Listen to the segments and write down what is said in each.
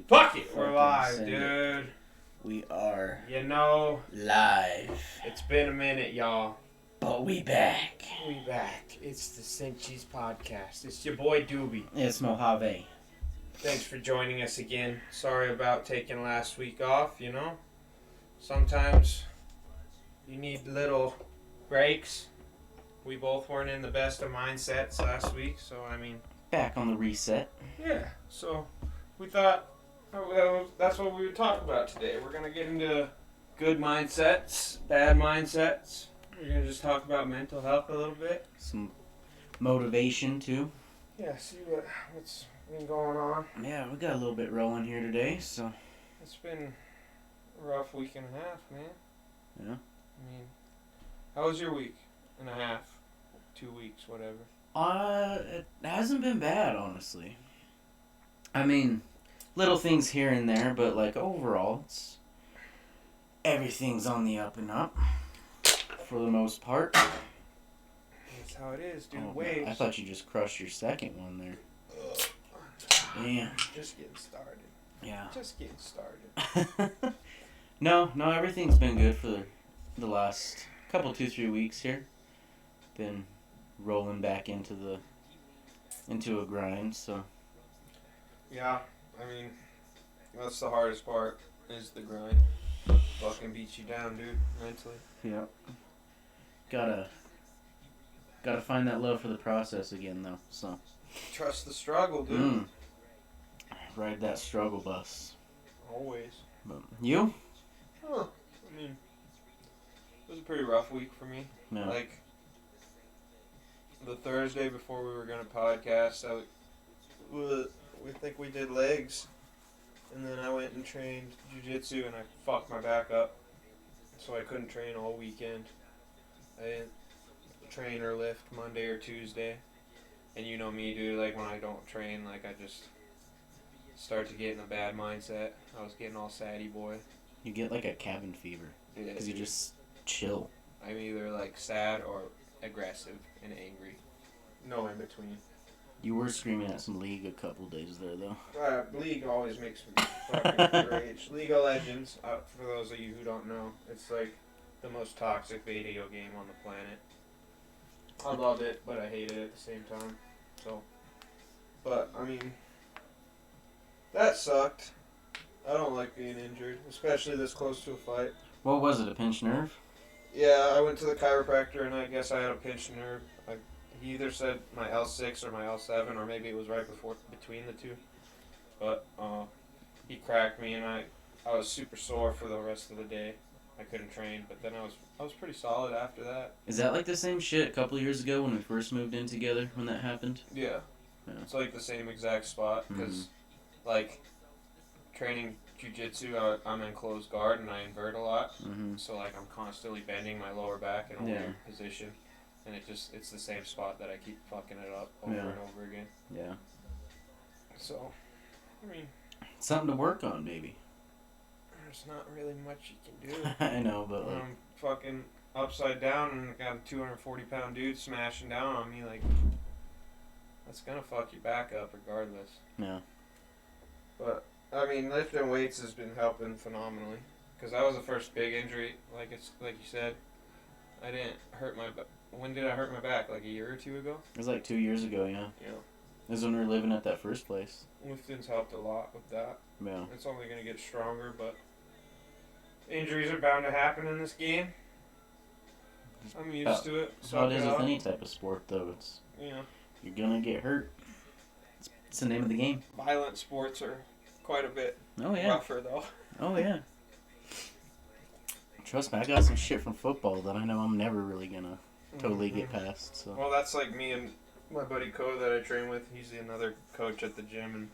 Fuck it, we're Fucking live, send dude. We are You know, live, it's been a minute, y'all. but we back. We back. It's the Sinchies podcast. It's your boy Doobie. It's Mojave. Thanks for joining us again. Sorry about taking last week off, you know. Sometimes you need little breaks. We both weren't in the best of mindsets last week, so I mean... Back on the reset. Yeah, so we thought that's what we would talk about today. We're going to get into good mindsets, bad mindsets. We're going to just talk about mental health a little bit. Some motivation, too. Yeah, see what's been going on. Yeah, we got a little bit rolling here today, so... It's been a rough week and a half, man. Yeah? I mean, how was your week and a half? 2 weeks, whatever. It hasn't been bad, honestly. I mean, little things here and there, but, like, overall, everything's on the up and up, for the most part. That's how it is, dude. Waves. Man, I thought you just crushed your second one there. Damn. Just getting started. Yeah. Just getting started. No, everything's been good for the last couple, 2-3 weeks here. Been rolling back into a grind, so. Yeah, I mean, that's the hardest part, is the grind. Fucking beats you down, dude, mentally. Yeah. Gotta find that love for the process again, though, so. Trust the struggle, dude. Ride that struggle bus. Always. But you? Huh. I mean, it was a pretty rough week for me. No. Like, the Thursday before we were going to podcast, we think we did legs. And then I went and trained jiu-jitsu and I fucked my back up. So I couldn't train all weekend. I didn't train or lift Monday or Tuesday. And you know me, dude, like when I don't train, like I just start to get in a bad mindset. I was getting all saddy boy. You get like a cabin fever. Yeah, because you just chill. I'm either like sad or aggressive and angry. No in between. You were screaming at some League a couple days there, though. League always makes me fucking rage. League of Legends, for those of you who don't know, it's like the most toxic video game on the planet. I love it, but I hate it at the same time. So, but I mean, that sucked. I don't like being injured, especially this close to a fight. What was it, a pinched nerve? Yeah, I went to the chiropractor and I guess I had a pinched nerve. He either said my L6 or my L7, or maybe it was right between the two. But he cracked me and I was super sore for the rest of the day. I couldn't train, but then I was pretty solid after that. Is that like the same shit a couple of years ago when we first moved in together when that happened? Yeah. It's like the same exact spot because like training jiu-jitsu, I'm in closed guard and I invert a lot. So like I'm constantly bending my lower back in a weird position. And it's the same spot that I keep fucking it up over and over again. Yeah. So, I mean... something to work on, baby. There's not really much you can do. I know, but like... I'm fucking upside down and got a 240-pound dude smashing down on me, like... That's gonna fuck your back up regardless. Yeah. But, I mean, lifting weights has been helping phenomenally. Because that was the first big injury, like you said. I didn't hurt my back. When did I hurt my back? Like a year or two ago? It was like 2 years ago, yeah. Yeah. This is when we were living at that first place. Lifting's helped a lot with that. Yeah. It's only going to get stronger, but injuries are bound to happen in this game. I'm used to it. That's how it is with any type of sport, though. It's you're gonna get hurt. It's the name of the game. Violent sports are quite a bit rougher, though. Oh, yeah. Trust me, I got some shit from football that I know I'm never really gonna totally get past. So. Well, that's like me and my buddy Co that I train with. He's another coach at the gym, and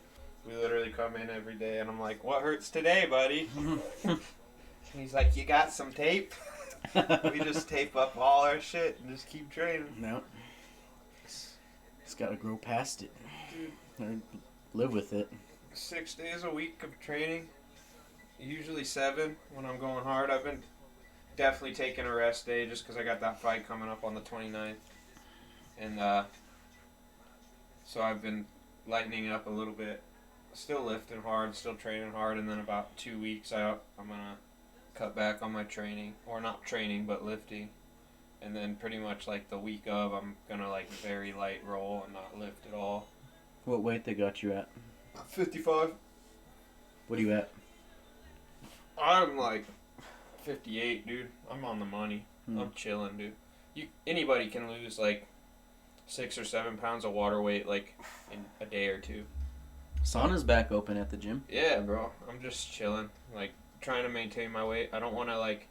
we literally come in every day, and I'm like, "What hurts today, buddy?" And he's like, "You got some tape?" We just tape up all our shit and just keep training. No. Just gotta grow past it. Dude. Or live with it. 6 days a week of training. Usually 7 when I'm going hard. I've been definitely taking a rest day just because I got that fight coming up on the 29th. And so I've been lightening up a little bit. still lifting hard, still training hard, and then about 2 weeks out, I'm gonna cut back on my training, or not training, but lifting. And then pretty much like the week of, I'm gonna like very light roll and not lift at all. What weight they got you at? 55. What are you at? I'm like 58, dude. I'm on the money. I'm chilling, dude. Anybody can lose like 6 or 7 pounds of water weight like in a day or two. Sauna's back open at the gym. Yeah, bro. I'm just chilling, like trying to maintain my weight. I don't want to like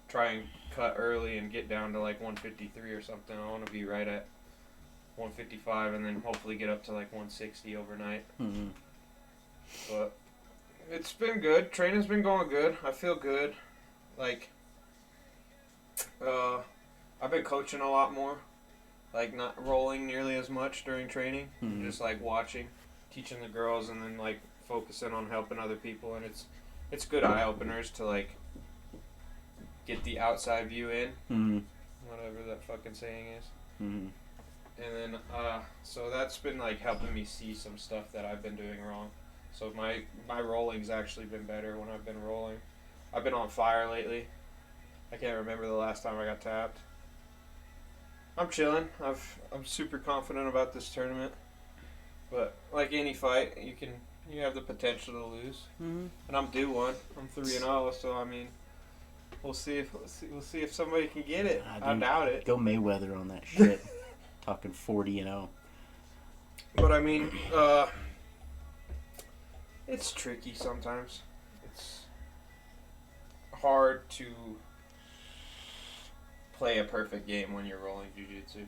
try and cut early and get down to like 153 or something. I want to be right at 155 and then hopefully get up to like 160 overnight. Mm-hmm. But it's been good. Training's been going good. I feel good. Like, I've been coaching a lot more. Like, not rolling nearly as much during training. Mm-hmm. Just like watching, teaching the girls, and then like focusing on helping other people. And it's good eye openers to like get the outside view in. Mm-hmm. Whatever that fucking saying is. Mm-hmm. And then, so that's been like helping me see some stuff that I've been doing wrong. So my rolling's actually been better when I've been rolling. I've been on fire lately. I can't remember the last time I got tapped. I'm chilling. I'm super confident about this tournament. But like any fight, you have the potential to lose. Mm-hmm. And I'm due one. I'm 3-0, so I mean, we'll see if somebody can get it. I doubt it. Go Mayweather on that shit. Talking 40-0. But I mean, it's tricky sometimes. It's hard to play a perfect game when you're rolling jiu-jitsu.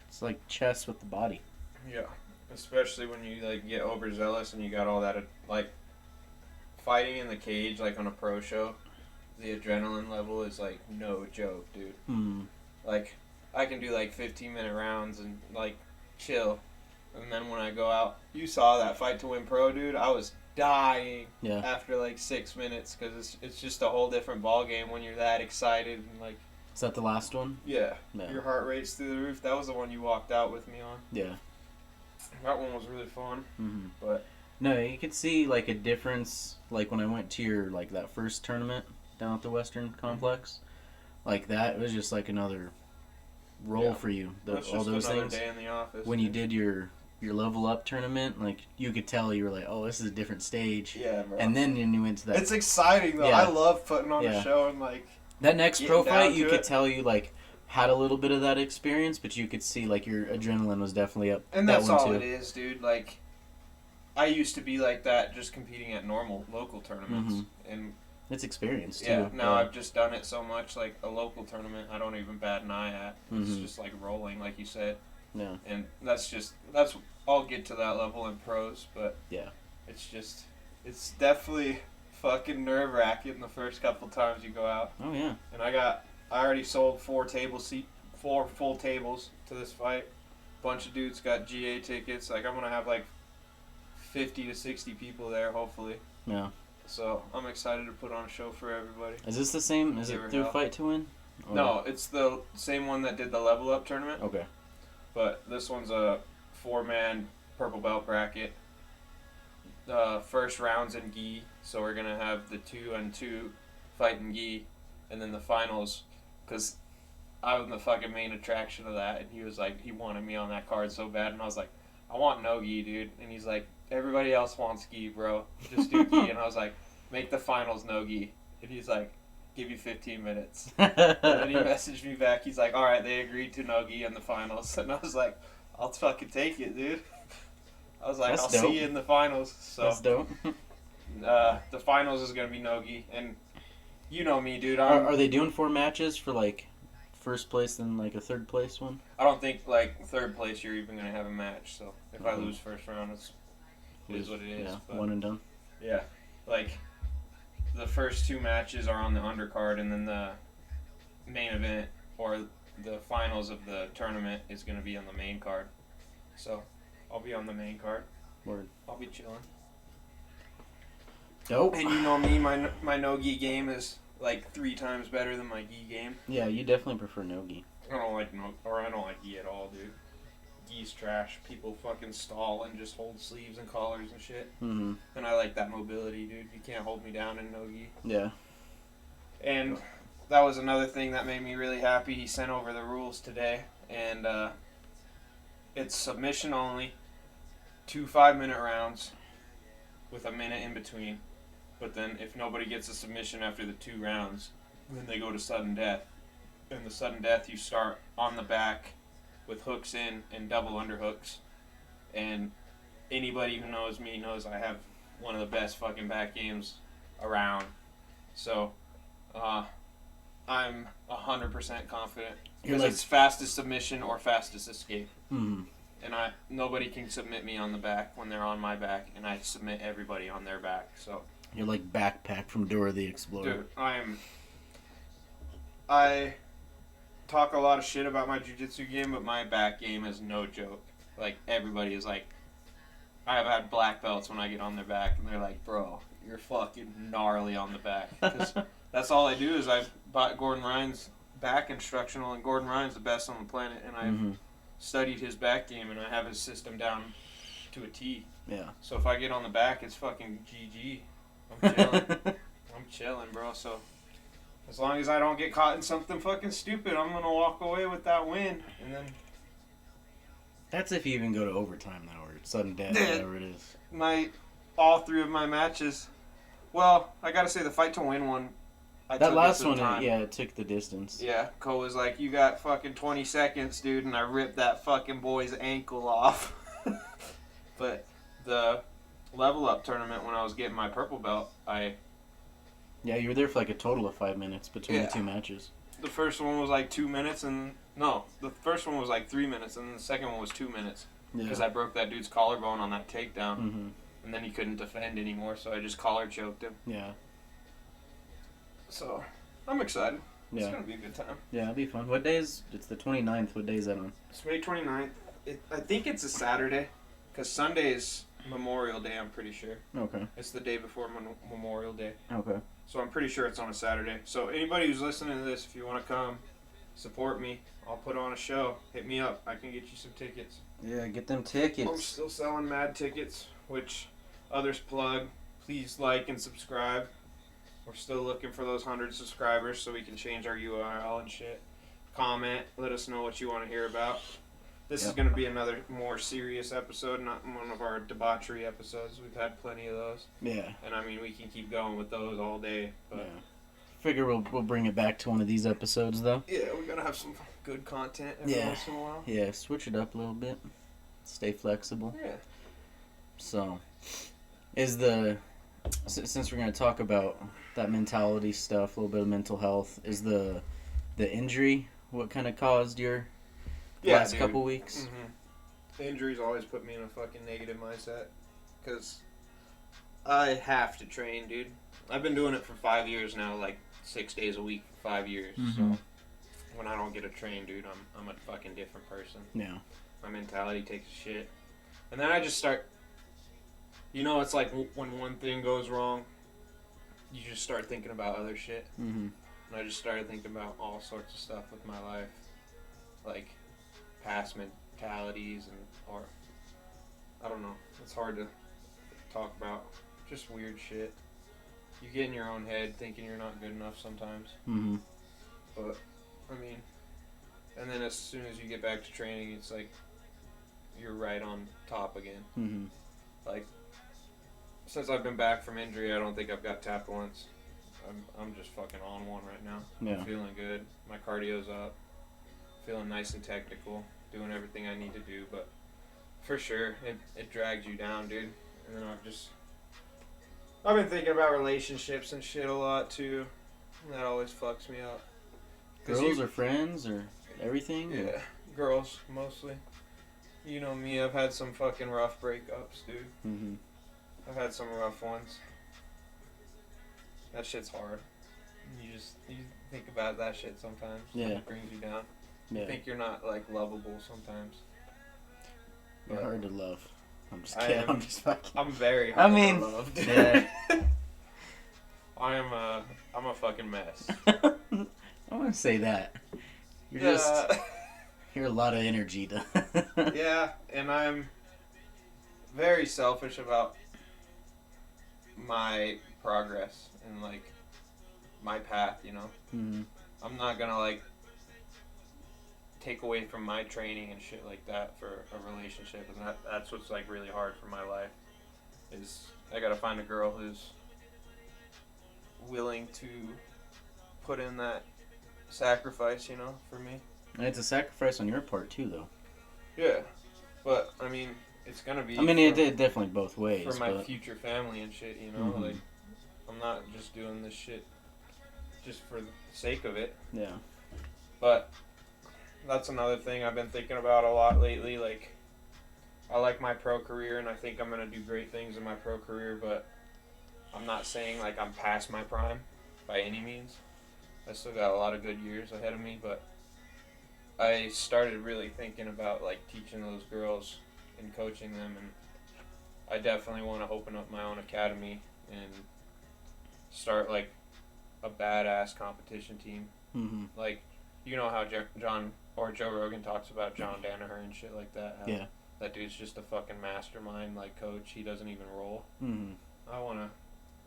It's like chess with the body. Yeah, especially when you like get overzealous and you got all that like fighting in the cage like on a pro show. The adrenaline level is like no joke, dude. Like I can do like 15-minute rounds and like chill. And then when I go out, you saw that Fight to Win Pro, dude. I was dying after like 6 minutes because it's just a whole different ball game when you're that excited and like. Is that the last one? Yeah. Your heart rate's through the roof. That was the one you walked out with me on. Yeah. That one was really fun. Mm-hmm. But no, you could see like a difference. Like when I went to your like that first tournament down at the Western Complex, like that was just like another role for you. All those things. Day in the office. When you did your level up tournament, like you could tell you were like, oh, this is a different stage. Yeah, bro. And then you went to that. It's exciting though. I love putting on a show and like. That next pro fight, you could tell you like had a little bit of that experience, but you could see like your adrenaline was definitely up. And that's all it is, dude. Like, I used to be like that, just competing at normal local tournaments, and it's experience too. Yeah. Now I've just done it so much, like a local tournament, I don't even bat an eye at. It's just like rolling, like you said. Yeah. And that's I'll get to that level in pros, but yeah, it's definitely fucking nerve-wracking the first couple times you go out. Oh yeah. And I already sold 4 full tables to this fight. Bunch of dudes got GA tickets. Like I'm gonna have like 50 to 60 people there, hopefully. Yeah. So I'm excited to put on a show for everybody. Is this the same? Is it through Fight to Win? Or no, it's the same one that did the level up tournament. Okay. But this one's a 4-man purple belt bracket. The first round's in gi, so we're gonna have the 2-on-2 fight in gi, and then the finals, because I was the fucking main attraction of that, and he was like, he wanted me on that card so bad, and I was like, I want no gi, dude, and he's like, everybody else wants gi, bro, just do gi, and I was like, make the finals no gi, and he's like, give you 15 minutes, and then he messaged me back, he's like, alright, they agreed to no gi in the finals, and I was like, I'll fucking take it, dude. I was like, I'll see you in the finals. So that's dope. The finals is going to be no-gi. And you know me, dude. Are they doing 4 matches for, like, first place and, like, a third place one? I don't think, like, third place you're even going to have a match. So if I lose first round, it is what it is. Yeah, but, one and done. Yeah. Like, the first 2 matches are on the undercard, and then the main event or the finals of the tournament is going to be on the main card. So I'll be on the main card. Word. I'll be chilling. Dope. And you know me, my no-gi game is like 3 times better than my gi game. Yeah, you definitely prefer no-gi. I don't like gi at all, dude. gi's trash. People fucking stall and just hold sleeves and collars and shit. Mm-hmm. And I like that mobility, dude. You can't hold me down in no gi. Yeah. And that was another thing that made me really happy. He sent over the rules today, and it's submission only, 2 5-minute rounds with a minute in between. But then if nobody gets a submission after the 2 rounds, then they go to sudden death. In the sudden death, you start on the back with hooks in and double underhooks. And anybody who knows me knows I have one of the best fucking back games around. So, I'm 100% confident. Because it's fastest submission or fastest escape. Mm-hmm. And nobody can submit me on the back when they're on my back, and I submit everybody on their back. So you're like Backpack from Dora the Explorer. Dude, I talk a lot of shit about my jiu-jitsu game, but my back game is no joke. Like, everybody is like, I have had black belts when I get on their back, and they're like, bro, you're fucking gnarly on the back. Because that's all I do is I bought Gordon Ryan's back instructional, and Gordon Ryan's the best on the planet, and I've studied his back game, and I have his system down to a T. Yeah. So if I get on the back, it's fucking GG. I'm chilling. I'm chilling, bro. So as long as I don't get caught in something fucking stupid, I'm gonna walk away with that win. And then that's if you even go to overtime now, or sudden death, whatever it is. All 3 of my matches. Well, I gotta say the fight to win one. That last one, it took the distance. Yeah, Cole was like, "You got fucking 20 seconds, dude," and I ripped that fucking boy's ankle off. But the level up tournament, when I was getting my purple belt, Yeah, you were there for like a total of 5 minutes between the 2 matches. The first one was like 2 minutes, the first one was like 3 minutes, and the second one was 2 minutes. Because I broke that dude's collarbone on that takedown, and then he couldn't defend anymore, so I just collar choked him. Yeah. So, I'm excited. Yeah. It's going to be a good time. Yeah, it'll be fun. What day is... It's the 29th. What day is that on? It's May 29th. I think it's a Saturday, because Sunday is Memorial Day, I'm pretty sure. Okay. It's the day before Memorial Day. Okay. So I'm pretty sure it's on a Saturday. So anybody who's listening to this, if you want to come, support me. I'll put on a show. Hit me up. I can get you some tickets. Yeah, get them tickets. I'm still selling mad tickets, which others plug. Please like and subscribe. We're still looking for those 100 subscribers so we can change our URL and shit. Comment. Let us know what you want to hear about. This is going to be another more serious episode, not one of our debauchery episodes. We've had plenty of those. Yeah. And I mean, we can keep going with those all day. But yeah. Figure we'll bring it back to one of these episodes, though. Yeah, we're going to have some good content every once in a while. Yeah, switch it up a little bit. Stay flexible. Yeah. So, since we're going to talk about that mentality stuff, a little bit of mental health, is the injury what kind of caused your last couple weeks? Mm-hmm. Injuries always put me in a fucking negative mindset because I have to train, dude. I've been doing it for 5 years now, like 6 days a week for 5 years. So when I don't get to train, dude, I'm a fucking different person. Yeah. My mentality takes a shit. And then I just start, it's like when one thing goes wrong, you just start thinking about other shit. Mm-hmm. And I just started thinking about all sorts of stuff with my life. Like past mentalities or I don't know. It's hard to talk about. Just weird shit. You get in your own head thinking you're not good enough sometimes. Mm-hmm. But, I mean, and then as soon as you get back to training, it's like you're right on top again. Mm-hmm. Like, since I've been back from injury, I don't think I've got tapped once. I'm just fucking on one right now. Yeah. I'm feeling good. My cardio's up. Feeling nice and technical. Doing everything I need to do, but for sure, it drags you down, dude. And then I've been thinking about relationships and shit a lot, too. And that always fucks me up. Girls or friends or everything? Yeah, or? Girls, mostly. You know me, I've had some fucking rough breakups, dude. Mm-hmm. I've had some rough ones. That shit's hard. You think about that shit sometimes. Yeah. It brings you down. Yeah. You think you're not, like, lovable sometimes. You're hard to love. I'm just kidding. I'm just fucking... I'm very hard to love, dude. Yeah. I'm a fucking mess. I want to say that. You're just... You're a lot of energy to. Yeah, and I'm very selfish about my progress and like my path, you know. Mm-hmm. I'm not gonna like take away from my training and shit like that for a relationship, and that's what's like really hard for my life. Is I gotta find a girl who's willing to put in that sacrifice, you know, for me. And it's a sacrifice on your part too, though. Yeah, but I mean, it's gonna be. I mean, it definitely both ways. For my future family and shit, you know, mm-hmm. like I'm not just doing this shit just for the sake of it. Yeah. But that's another thing I've been thinking about a lot lately. Like, I like my pro career, and I think I'm gonna do great things in my pro career, but I'm not saying like I'm past my prime by any means. I still got a lot of good years ahead of me, but I started really thinking about like teaching those girls and coaching them, and I definitely want to open up my own academy and start like a badass competition team. Mm-hmm. Like, you know how John or Joe Rogan talks about John Danaher and shit like that. How yeah. That dude's just a fucking mastermind, like coach. He doesn't even roll. Mm-hmm. I want to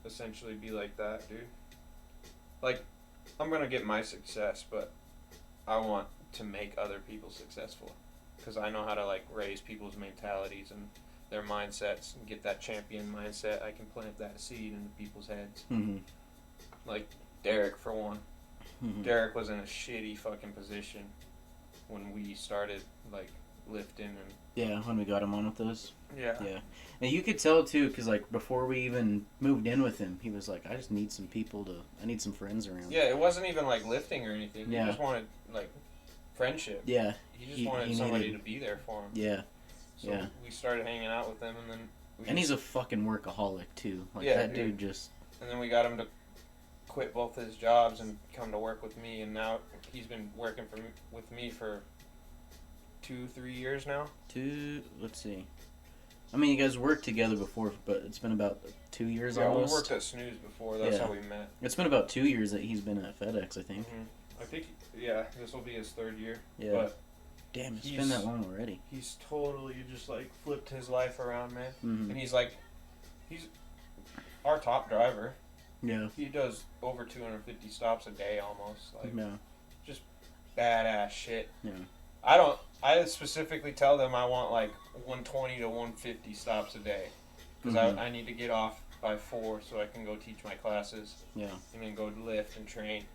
essentially be like that, dude. Like, I'm gonna get my success, but I want to make other people successful, because I know how to like raise people's mentalities and their mindsets and get that champion mindset. I can plant that seed into people's heads. Mm-hmm. Like Derek, for one. Mm-hmm. Derek was in a shitty fucking position when we started like lifting and. Yeah, when we got him on with those. Yeah. Yeah. And you could tell too, because like before we even moved in with him, he was like, I just need some people I need some friends around. Yeah, it wasn't even like lifting or anything. Yeah. He just wanted like friendship. Yeah. He just wanted somebody to be there for him. Yeah. So yeah. we started hanging out with him, and then. And he's a fucking workaholic too. Like yeah, that dude just. And then we got him to quit both his jobs and come to work with me, and now he's been working with me for 2-3 years now. Let's see. I mean, you guys worked together before, but it's been about 2 years almost. Yeah, we worked at Snooze before. That's how we met. It's been about 2 years that he's been at FedEx, I think. Mm-hmm. I think, this will be his 3rd year. Yeah. But damn, it's been that long already. He's totally just, like, flipped his life around, man. Mm-hmm. And he's our top driver. Yeah. He does over 250 stops a day almost. Like, yeah. Just badass shit. Yeah. I specifically tell them I want like 120 to 150 stops a day, because I need to get off by 4 so I can go teach my classes. Yeah. And then go lift and train.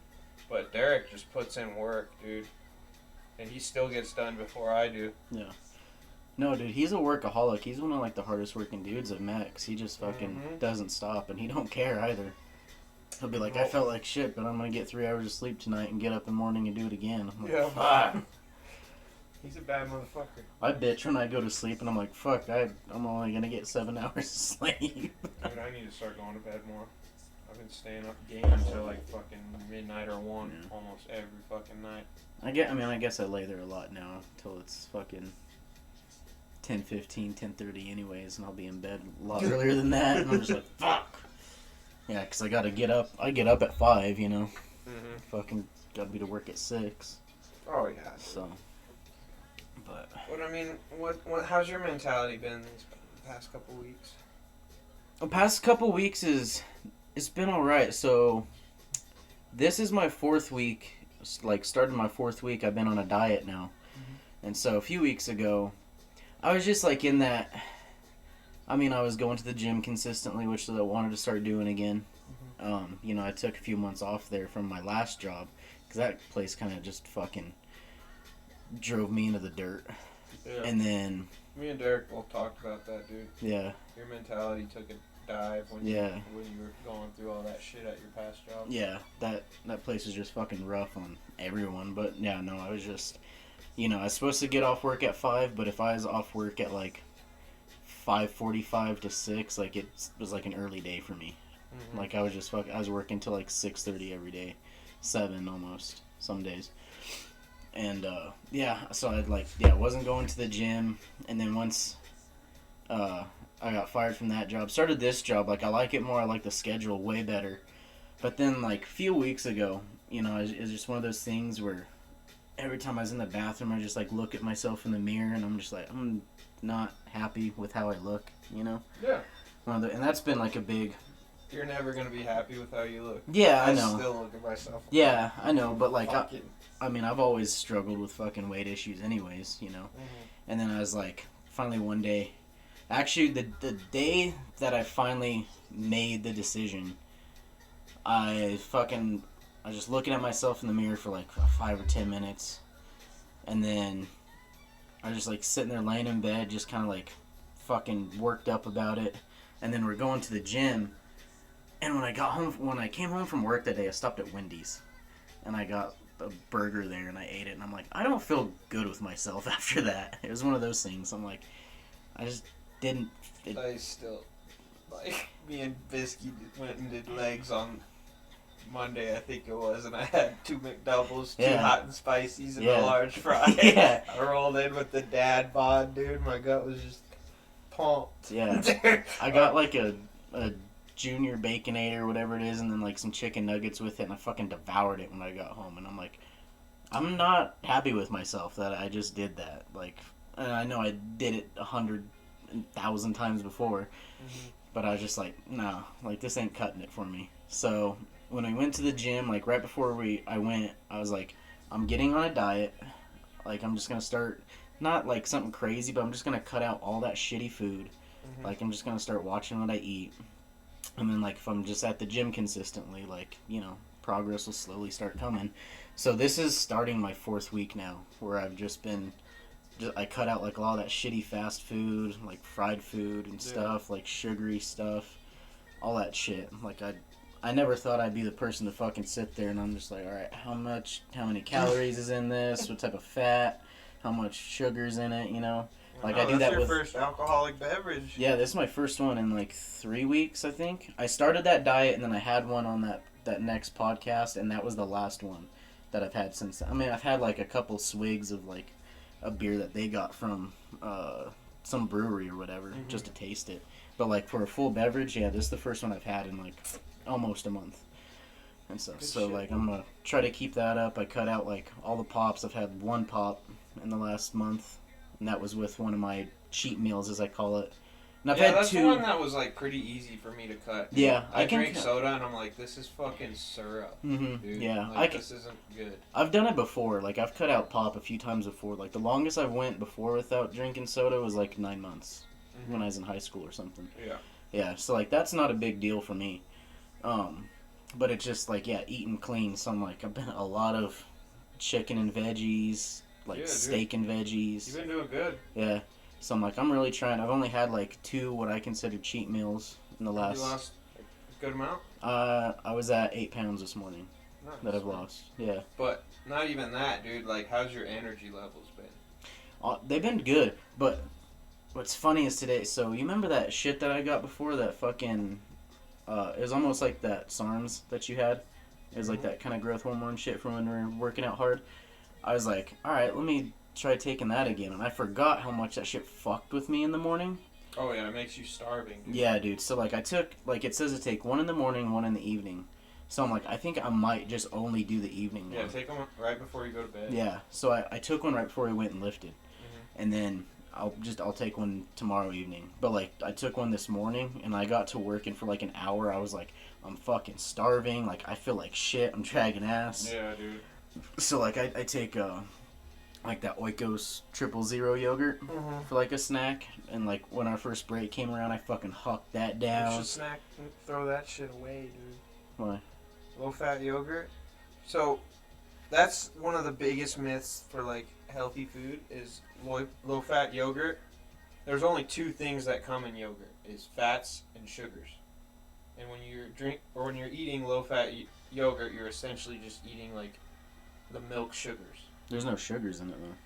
But Derek just puts in work, dude, and he still gets done before I do. Yeah. No, dude, he's a workaholic. He's one of like the hardest working dudes I've met, 'cause he just fucking doesn't stop, and he don't care either. He'll be like, I felt like shit, but I'm gonna get 3 hours of sleep tonight and get up in the morning and do it again. I'm like, fuck. He's a bad motherfucker. I bitch when I go to sleep, and I'm like, fuck, I'm only gonna get 7 hours of sleep. Dude, I need to start going to bed more. I've been staying up game until like fucking midnight or 1 almost every fucking night. I guess I lay there a lot now until it's fucking 10:15, 10:30 anyways, and I'll be in bed a lot earlier than that, and I'm just like, fuck. Yeah, 'cause I gotta get up. I get up at 5, you know. Mm-hmm. Fucking gotta be to work at 6. Oh yeah. So. But I mean, what? How's your mentality been these past couple weeks? The past couple weeks it's been all right. So this is my 4th week. Like, starting my 4th week, I've been on a diet now. Mm-hmm. And so a few weeks ago, I was just like in that. I mean, I was going to the gym consistently, which I wanted to start doing again. Mm-hmm. I took a few months off there from my last job, because that place kind of just fucking drove me into the dirt. Yeah. And then me and Derek both talked about that, dude. Yeah. Your mentality took a dive when you were going through all that shit at your past job. Yeah, that place is just fucking rough on everyone. But yeah, no, I was just, I was supposed to get off work at 5, but if I was off work at like 5:45 to 6, like it was like an early day for me. Mm-hmm. Like I was working till like 6:30 every day, 7 almost some days. And so I wasn't going to the gym, and then once I got fired from that job, started this job. Like, I like it more. I like the schedule way better. But then, like, a few weeks ago, it's just one of those things where every time I was in the bathroom, I just like look at myself in the mirror, and I'm just like, I'm not happy with how I look, you know? Yeah. And that's been like a big... You're never going to be happy with how you look. Yeah, I know. I still look at myself. Yeah, I know, but like, I mean, I've always struggled with fucking weight issues anyways, you know? Mm-hmm. And then I was like, finally one day, actually the day that I finally made the decision, I was just looking at myself in the mirror for like 5 or 10 minutes, and then I was just like sitting there laying in bed, just kind of like fucking worked up about it. And then we're going to the gym, and when I came home from work that day, I stopped at Wendy's, and I got a burger there, and I ate it, and I'm like, I don't feel good with myself after that. It was one of those things. I'm like, I just didn't. I still, like, me and Bisky went and did legs on Monday, I think it was, and I had 2 McDoubles, 2 hot and spicies, and a large fry. Yeah. I rolled in with the dad bod, dude. My gut was just pumped. Yeah. I got like a junior baconator or whatever it is, and then like some chicken nuggets with it, and I fucking devoured it when I got home. And I'm like, I'm not happy with myself that I just did that. Like, and I know I did it 100,000 times before, but I was just like, no, like this ain't cutting it for me. So when I went to the gym, like right before I went, I was like, I'm getting on a diet. Like, I'm just gonna start, not like something crazy, but I'm just gonna cut out all that shitty food. Like, I'm just gonna start watching what I eat. And then, like, if I'm just at the gym consistently, like, you know, progress will slowly start coming. So this is starting my 4th week now, where I've just been, I cut out, like, all that shitty fast food, like, fried food and stuff, like, sugary stuff, all that shit. Like, I never thought I'd be the person to fucking sit there, and I'm just like, alright, how many calories is in this, what type of fat, how much sugar's in it, you know? Like, I do that with... That's your first alcoholic beverage. Yeah, this is my first one in, like, 3 weeks, I think. I started that diet, and then I had one on that next podcast, and that was the last one that I've had since... I mean, I've had, like, a couple swigs of, like, a beer that they got from some brewery or whatever, just to taste it. But, like, for a full beverage, yeah, this is the first one I've had in, like, almost a month. And so like, I'm gonna try to keep that up. I cut out, like, all the pops. I've had 1 pop in the last month. And that was with one of my cheat meals, as I call it. And I've had that's 2. One that was like pretty easy for me to cut. Yeah, I drink soda and I'm like, this is fucking syrup. Dude. Yeah, like, this isn't good. I've done it before. Like, I've cut out pop a few times before. Like, the longest I went before without drinking soda was like 9 months when I was in high school or something. Yeah. Yeah. So like, that's not a big deal for me. But it's just like, yeah, eating clean. So I'm like, I've been a lot of chicken and veggies. Like, steak and veggies. You've been doing good. Yeah. So I'm like, I'm really trying. I've only had like 2 what I consider cheat meals in the last... You lost a good amount? I was at 8 pounds this morning that I've lost. Yeah. But not even that, dude. Like, how's your energy levels been? They've been good, but what's funny is today, so you remember that shit that I got before, that fucking... it was almost like that SARMs that you had. It was like that kind of growth hormone shit from when we were working out hard. I was like, alright, let me try taking that again. And I forgot how much that shit fucked with me in the morning. Oh, yeah, it makes you starving, dude. Yeah, dude. So, like, I took, like, it says to take 1 in the morning, 1 in the evening. So I'm like, I think I might just only do the evening one. Yeah, take them right before you go to bed. Yeah. So I took one right before we went and lifted. And then I'll take one tomorrow evening. But, like, I took one this morning, and I got to work, and for, like, an hour, I was like, I'm fucking starving. Like, I feel like shit. I'm dragging ass. Yeah, dude. So, like, I take, like, that Oikos 000 yogurt for, like, a snack. And, like, when our first break came around, I fucking hucked that down. You should throw that shit away, dude. Why? Low-fat yogurt. So, that's one of the biggest myths for, like, healthy food is low-fat yogurt. There's only 2 things that come in yogurt, is fats and sugars. And when you're eating low-fat yogurt, you're essentially just eating, like, the milk sugars. There's no sugars in it, though.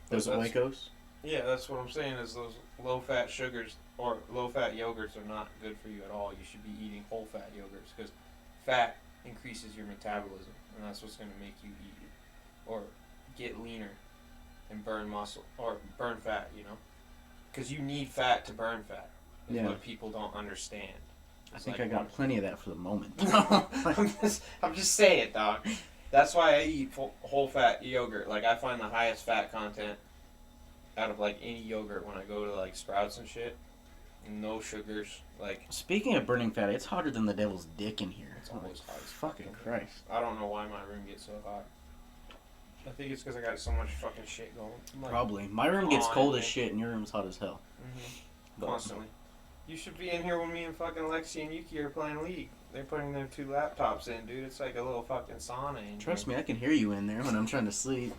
Those Oikos? Yeah, that's what I'm saying, is those low-fat sugars or low-fat yogurts are not good for you at all. You should be eating whole-fat yogurts, because fat increases your metabolism, and that's what's going to make you eat or get leaner and burn muscle, or burn fat, you know? Because you need fat to burn fat, is what people don't understand. I think I got plenty of that for the moment. I'm just saying, dog. That's why I eat whole fat yogurt. Like, I find the highest fat content out of, like, any yogurt when I go to, like, Sprouts and shit. No sugars. Like, speaking of burning fat, it's hotter than the devil's dick in here. it's always hot as Fucking fucking Christ. I don't know why my room gets so hot. I think it's because I got so much fucking shit going. Like, Probably. My room gets cold as shit and your room's hot as hell. Constantly. You should be in here when me and fucking Lexi and Yuki are playing League. They're putting their 2 laptops in, dude. It's like a little fucking sauna in Trust here. me, I can hear you in there when I'm trying to sleep.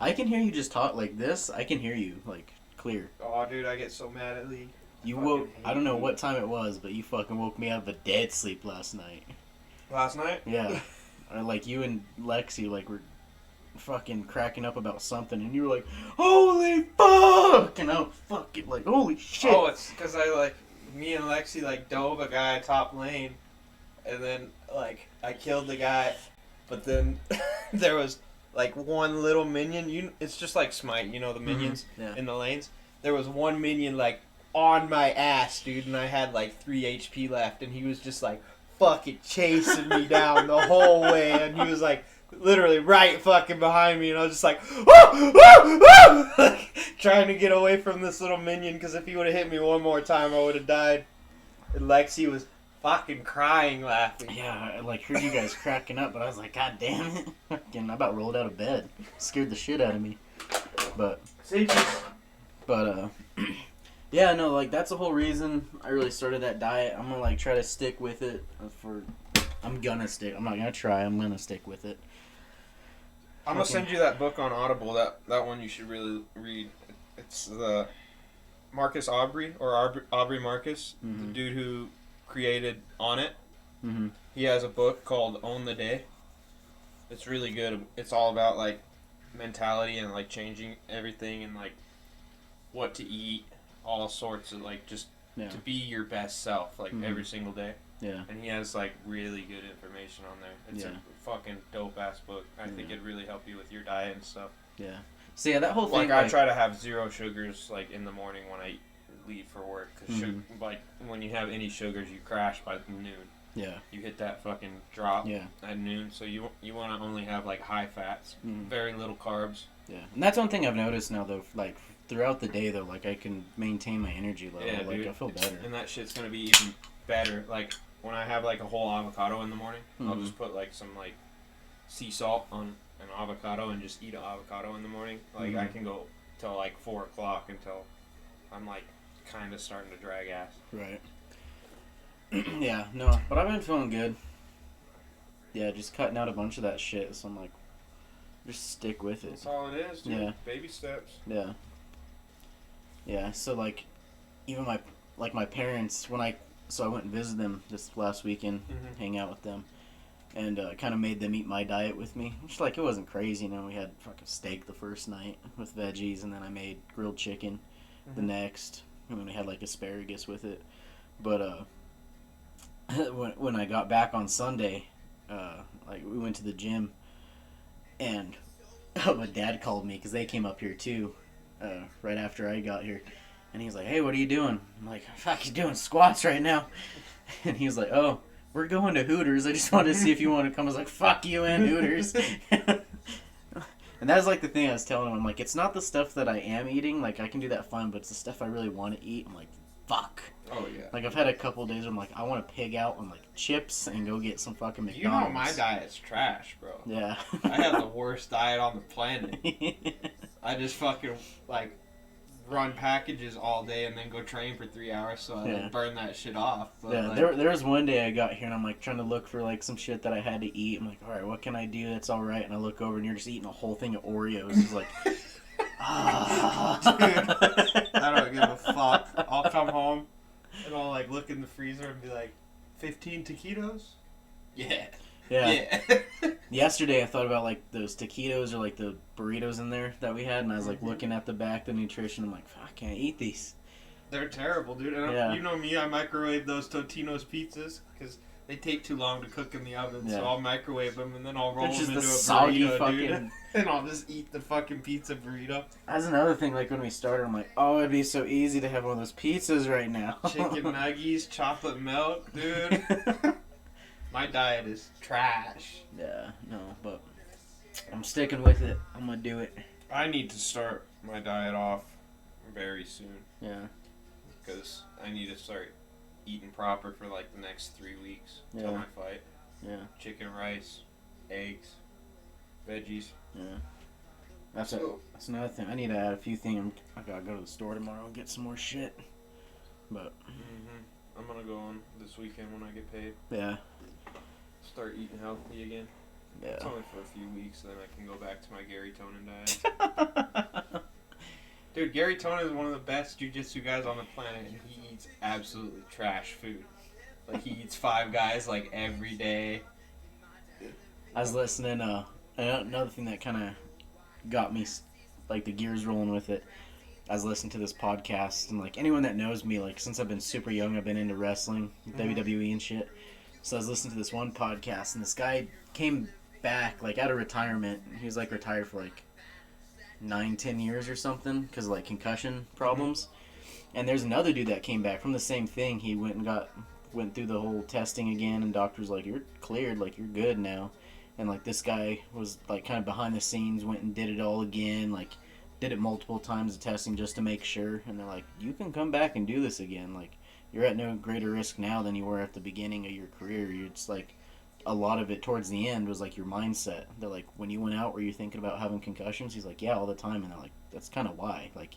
I can hear you just talk like this. I can hear you, like, clear. Oh, dude, I get so mad at League. You woke, I don't know what time it was, but you fucking woke me out of a dead sleep last night. Last night? Yeah. Like, you and Lexi, like, were fucking cracking up about something, and you were like, holy fuck! And I was fucking like, holy shit! Oh, it's because me and Lexi, like, dove a guy top lane, and then, like, I killed the guy, but then there was, like, one little minion. It's just like Smite, you know, the minions in the lanes. There was one minion, like, on my ass, dude, and I had, like, 3 HP left, and he was just, like, fucking chasing me down the whole way, and he was, like, literally right fucking behind me, and I was just like, like, trying to get away from this little minion, because if he would have hit me one more time, I would have died. And Lexi was fucking crying laughing. Yeah, I, like, heard you guys cracking up, but I was like, god damn it. Fucking, I about rolled out of bed. Scared the shit out of me. But, Sinchies. yeah, no, like, that's the whole reason I really started that diet. I'm gonna, like, try to stick with it I'm gonna stick. I'm not gonna try. I'm gonna stick with it. I'm gonna send you that book on Audible. That one you should really read. It's the Marcus Aubrey, or Aubrey Marcus, the dude who created On It. Mm-hmm. He has a book called Own the Day. It's really good. It's all about, like, mentality and, like, changing everything and, like, what to eat, all sorts of, like, just to be your best self, like, every single day. Yeah. And he has, like, really good information on there. It's a fucking dope-ass book. I think it'd really help you with your diet and stuff. Yeah. So, yeah, that whole thing... Like, I try to have 0 sugars, like, in the morning when I leave for work. Because, like, when you have any sugars, you crash by noon. Yeah. You hit that fucking drop at noon. So you want to only have, like, high fats, very little carbs. Yeah. And that's one thing I've noticed now, though, like, throughout the day, though, like, I can maintain my energy level. Yeah, like, dude. I feel better. And that shit's going to be even better. Like, when I have, like, a whole avocado in the morning, I'll just put, like, some, like, sea salt on an avocado and just eat an avocado in the morning. Like, I can go till, like, 4 o'clock until I'm, like, kind of starting to drag ass. Right. Yeah, no, but I've been feeling good. Yeah, just cutting out a bunch of that shit, so I'm like, just stick with it. That's all it is, dude. Yeah. Baby steps. Yeah. Yeah, so, like, even my parents, so I went and visited them this last weekend, hang out with them, and kind of made them eat my diet with me. Which, like, it wasn't crazy, you know. We had fucking steak the first night with veggies, and then I made grilled chicken the next, and then we had, like, asparagus with it. But when I got back on Sunday, like, we went to the gym, and my dad called me because they came up here too, right after I got here. And he's like, hey, what are you doing? I'm like, fuck, you doing squats right now. And he was like, oh, we're going to Hooters. I just wanted to see if you want to come. I was like, fuck you and Hooters. And that was like the thing I was telling him. I'm like, it's not the stuff that I am eating. Like, I can do that fine, but it's the stuff I really want to eat. I'm like, fuck. Oh, yeah. Like, I've had a couple of days where I'm like, I want to pig out on, like, chips and go get some fucking McDonald's. You know my diet's trash, bro. Yeah. I have the worst diet on the planet. I just fucking, like, run packages all day and then go train for 3 hours so I like, burn that shit off. But, yeah, like, there was one day I got here and I'm like trying to look for like some shit that I had to eat. I'm like, alright, what can I do that's alright? And I look over and you're just eating a whole thing of Oreos. It's like, dude, I don't give a fuck. I'll come home and I'll like look in the freezer and be like, 15 taquitos? Yeah. Yeah. Yesterday I thought about like those taquitos or like the burritos in there that we had, and I was like looking at the back, the nutrition. I'm like, fuck, I can't eat these. They're terrible, dude. And you know me, I microwave those Totino's pizzas because they take too long to cook in the oven. So I'll microwave them and then I'll roll them into a burrito, dude. And I'll just eat the fucking pizza burrito. That's another thing. Like when we started, I'm like, oh, it'd be so easy to have one of those pizzas right now. Chicken nuggies, chocolate milk, dude. My diet is trash. Yeah, no, but I'm sticking with it. I'm gonna do it. I need to start my diet off very soon. Yeah. Because I need to start eating proper for like the next 3 weeks till my fight. Yeah. Chicken, rice, eggs, veggies. Yeah. That's another thing. I need to add a few things. I gotta go to the store tomorrow and get some more shit. But. I'm gonna go on this weekend when I get paid. Yeah. Start eating healthy again. Yeah. It's only for a few weeks, then I can go back to my Gary Tonin diet. Dude, Gary Tonin is one of the best jiu-jitsu guys on the planet, and he eats absolutely trash food. Like, he eats Five Guys, like, every day. I was listening, another thing that kind of got me, like, the gears rolling with it. I was listening to this podcast, and, like, anyone that knows me, like, since I've been super young, I've been into wrestling, WWE and shit. So I was listening to this one podcast, and this guy came back, like, out of retirement. He was, like, retired for, like, 9-10 years or something because of, like, concussion problems. And there's another dude that came back from the same thing. He went through the whole testing again, and doctor's like, you're cleared, like, you're good now. And, like, this guy was, like, kind of behind the scenes, went and did it all again, like, did it multiple times of testing just to make sure. And they're like, you can come back and do this again. Like, you're at no greater risk now than you were at the beginning of your career. It's like, a lot of it towards the end was, like, your mindset. They're like, when you went out, were you thinking about having concussions? He's like, yeah, all the time. And they're like, that's kind of why. Like,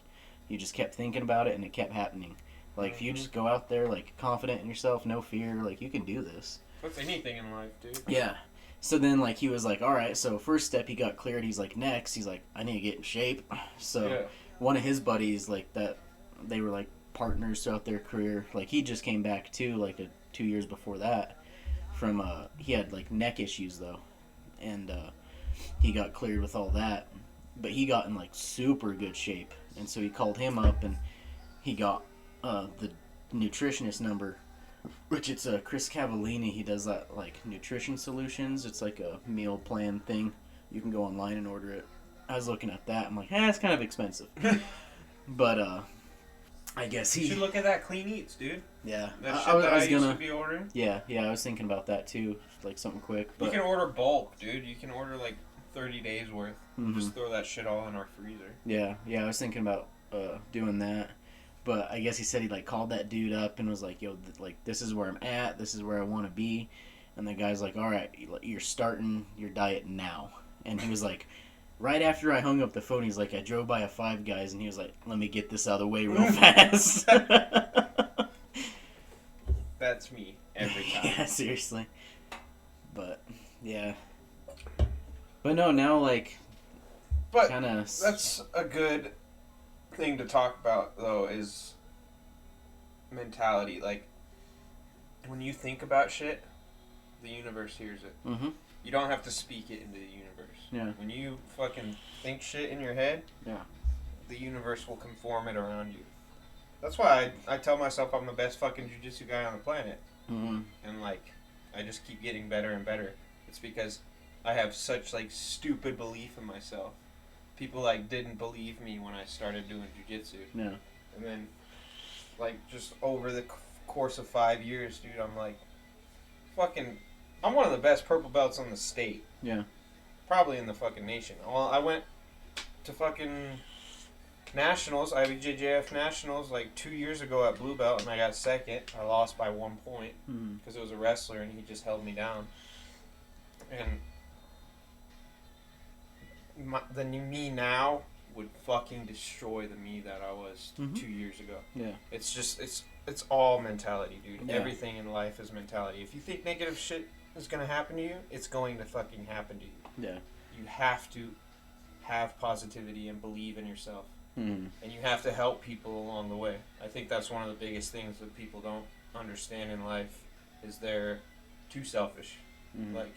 you just kept thinking about it, and it kept happening. Like, if you just go out there, like, confident in yourself, no fear, like, you can do this. That's anything in life, dude. Yeah. So then, like, he was like, all right, so first step, he got cleared. He's like, next, he's like, I need to get in shape. So one of his buddies, like, that they were, like, partners throughout their career. Like, he just came back, too, like, 2 years before that from, he had, like, neck issues, though. And he got cleared with all that. But he got in, like, super good shape. And so he called him up, and he got the nutritionist number, which it's Chris Cavallini. He does that, like, nutrition solutions. It's like a meal plan thing. You can go online and order it. I was looking at that. I'm like, it's kind of expensive. But I guess You should look at that Clean Eats, dude. Yeah. That shit I used to be ordering. Yeah, I was thinking about that too, like something quick. But you can order bulk, dude. You can order like 30 days worth. Just throw that shit all in our freezer. Yeah, I was thinking about doing that. But I guess he said he, like, called that dude up and was like, yo, like, this is where I'm at. This is where I want to be. And the guy's like, all right, you're starting your diet now. And he was like, right after I hung up the phone, he's like, I drove by a Five Guys, and he was like, let me get this out of the way real fast. That's me every time. Yeah, seriously. But, yeah. But no, now, like, but kind of... That's a good thing to talk about, though, is mentality. Like, when you think about shit, the universe hears it. Mm-hmm. You don't have to speak it into the universe. Yeah. When you fucking think shit in your head, yeah, the universe will conform it around you. That's why I tell myself I'm the best fucking jiu-jitsu guy on the planet. Mm-hmm. And, like, I just keep getting better and better. It's because I have such, like, stupid belief in myself. People, like, didn't believe me when I started doing jiu-jitsu. Yeah. And then, like, just over the course of 5 years, dude, I'm, like, I'm one of the best purple belts in the state. Yeah. Probably in the fucking nation. Well, I went to fucking nationals, IBJJF nationals, like 2 years ago at blue belt, and I got second. I lost by 1 point because it was a wrestler, and he just held me down. And me now would fucking destroy the me that I was 2 years ago. Yeah. It's just, it's all mentality, dude. Yeah. Everything in life is mentality. If you think negative shit is going to happen to you, it's going to fucking happen to you. Yeah. You have to have positivity and believe in yourself. Mm-hmm. And you have to help people along the way. I think that's one of the biggest things that people don't understand in life is they're too selfish. Mm-hmm. Like,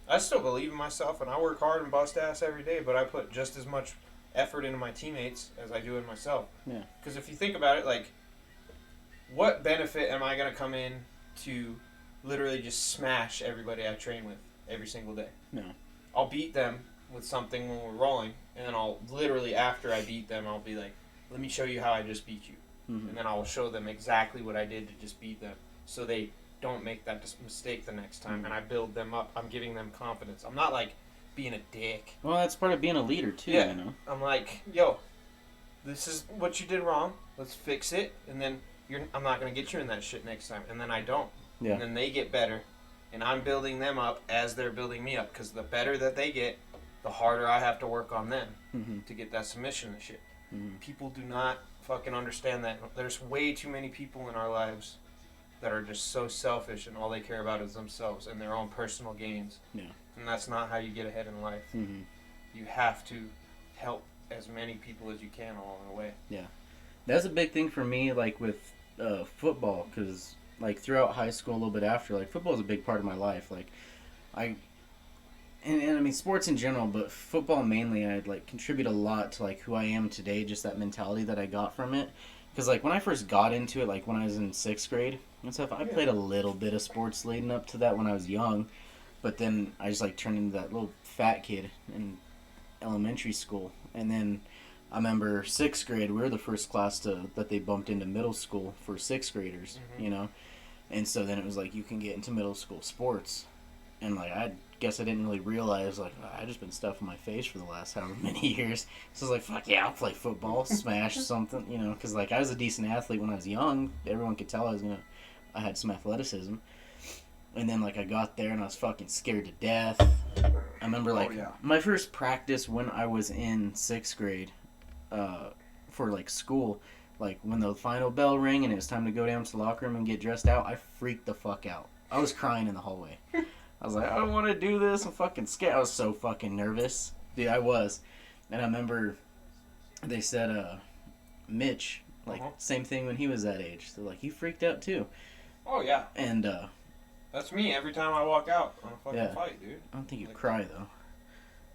I still believe in myself, and I work hard and bust ass every day, but I put just as much effort into my teammates as I do in myself. Yeah. Because if you think about it, like, what benefit am I going to come in to literally just smash everybody I train with every single day? No. I'll beat them with something when we're rolling, and then I'll literally, after I beat them, I'll be like, let me show you how I just beat you. Mm-hmm. And then I'll show them exactly what I did to just beat them, so they don't make that mistake the next time, and I build them up. I'm giving them confidence. I'm not, like, being a dick. Well, that's part of being a leader too. Yeah. You know. I'm like, yo, this is what you did wrong. Let's fix it, and then I'm not gonna get you in that shit next time. And then I don't. Yeah. And then they get better, and I'm building them up as they're building me up. Because the better that they get, the harder I have to work on them to get that submission and shit. People do not fucking understand that. There's way too many people in our lives that are just so selfish, and all they care about is themselves and their own personal gains. Yeah. And that's not how you get ahead in life. You have to help as many people as you can along the way. Yeah. That's a big thing for me, like with football, because like throughout high school, a little bit after, like football is a big part of my life. Like I mean sports in general, but football mainly, I'd like contribute a lot to like who I am today, just that mentality that I got from it. Because like when I first got into it, like when I was in 6th grade and stuff, I played a little bit of sports leading up to that when I was young, but then I just like turned into that little fat kid in elementary school. And then I remember 6th grade, we were the first class that they bumped into middle school for 6th graders, you know? And so then it was like, you can get into middle school sports. And like, I guess I didn't really realize, like, I just been stuffing my face for the last however many years. So I was like, fuck yeah, I'll play football, smash something, you know? Because like, I was a decent athlete when I was young. Everyone could tell I had some athleticism. And then like, I got there and I was fucking scared to death. I remember like, my first practice when I was in 6th grade, for like school, like when the final bell rang and it was time to go down to the locker room and get dressed out, I freaked the fuck out. I was crying in the hallway. I was like, I don't want to do this. I'm fucking scared. I was so fucking nervous. Dude, I was. And I remember they said, Mitch, like, same thing when he was that age. So, like, he freaked out, too. Oh, yeah. And, that's me every time I walk out on a fucking fight, dude. I don't think you cry, though.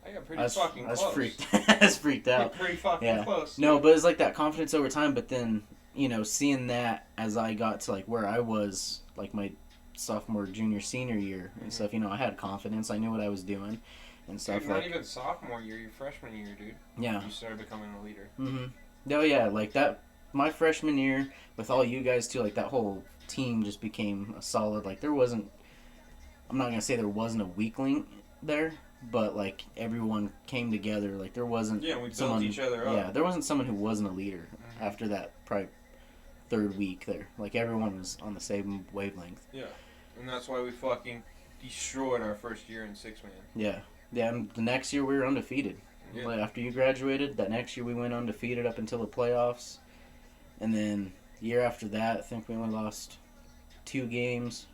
I got pretty fucking close. I was freaked out. Pretty fucking close. No, but it's like that confidence over time, but then, you know, seeing that as I got to, like, where I was, like, my sophomore, junior, senior year and stuff, you know, I had confidence. I knew what I was doing and stuff. Dude, not even sophomore year, your freshman year, dude. Yeah. You started becoming a leader. Oh, yeah, like that, my freshman year, with all you guys, too, like, that whole team just became a solid, like, there wasn't, I'm not going to say there wasn't a weakling there, but, like, everyone came together, like, there wasn't we built each other up. Yeah, there wasn't someone who wasn't a leader after that, probably, 3rd week there. Like, everyone was on the same wavelength. Yeah. And that's why we fucking destroyed our first year in 6-man. Yeah. Yeah, and the next year we were undefeated. Yeah. Like, after you graduated, that next year we went undefeated up until the playoffs. And then the year after that, I think we only lost 2 games.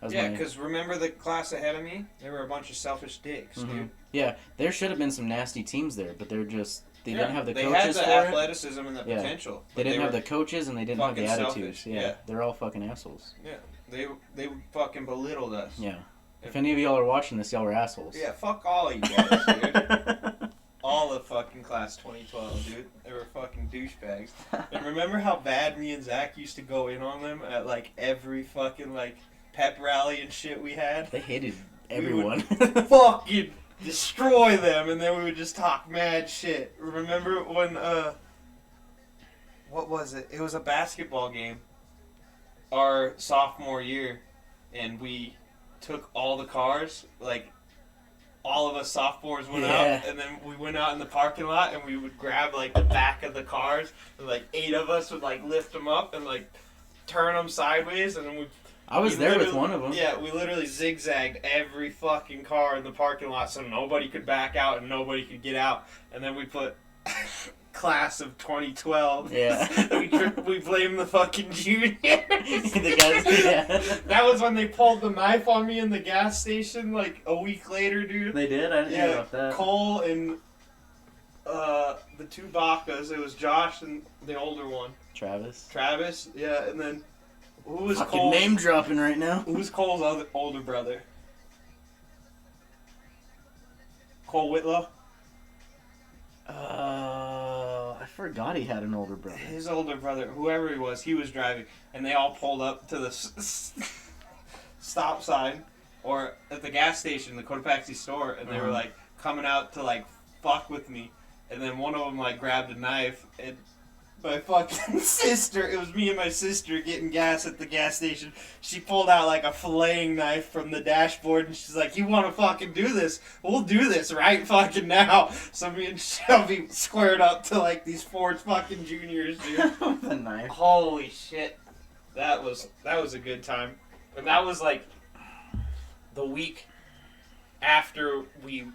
Yeah, because remember the class ahead of me? They were a bunch of selfish dicks, dude. Yeah, there should have been some nasty teams there, but they're just... They didn't have the coaches for it. They had the athleticism and the Yeah. potential. They didn't have the coaches and they didn't have the attitudes. Selfish. Yeah. They're all fucking assholes. Yeah. They fucking belittled us. Yeah. If any of y'all are watching this, y'all are assholes. Yeah, fuck all of you guys, dude. All of fucking class 2012, dude. They were fucking douchebags. And remember how bad me and Zach used to go in on them at, like, every fucking, like, pep rally and shit we had? They hated everyone. Fucking destroy them, and then we would just talk mad shit. Remember when, what was it? It was a basketball game our sophomore year, and we took all the cars, like, all of us sophomores went out, and then we went out in the parking lot, and we would grab, like, the back of the cars, and, like, 8 of us would, like, lift them up and, like, turn them sideways, and then I was there with one of them. Yeah, we literally zigzagged every fucking car in the parking lot so nobody could back out and nobody could get out. And then we put class of 2012. Yeah. we blamed the fucking juniors. The guys, That was when they pulled the knife on me in the gas station, like, a week later, dude. They did? I didn't know about that. Cole and the 2 Baccas. It was Josh and the older one. Travis, yeah, and then... Who was fucking Cole's name dropping right now? Who was Cole's older brother? Cole Whitlow? I forgot he had an older brother. His older brother, whoever he was driving, and they all pulled up to the stop sign, or at the gas station, the Cotopaxi store, and they were like coming out to like fuck with me, and then one of them like grabbed a knife and my fucking sister, it was me and my sister getting gas at the gas station. She pulled out like a filleting knife from the dashboard and she's like, you want to fucking do this? We'll do this right fucking now. So me and Shelby squared up to like these 4 fucking juniors, dude. The knife. Holy shit. That was a good time. And that was like the week after we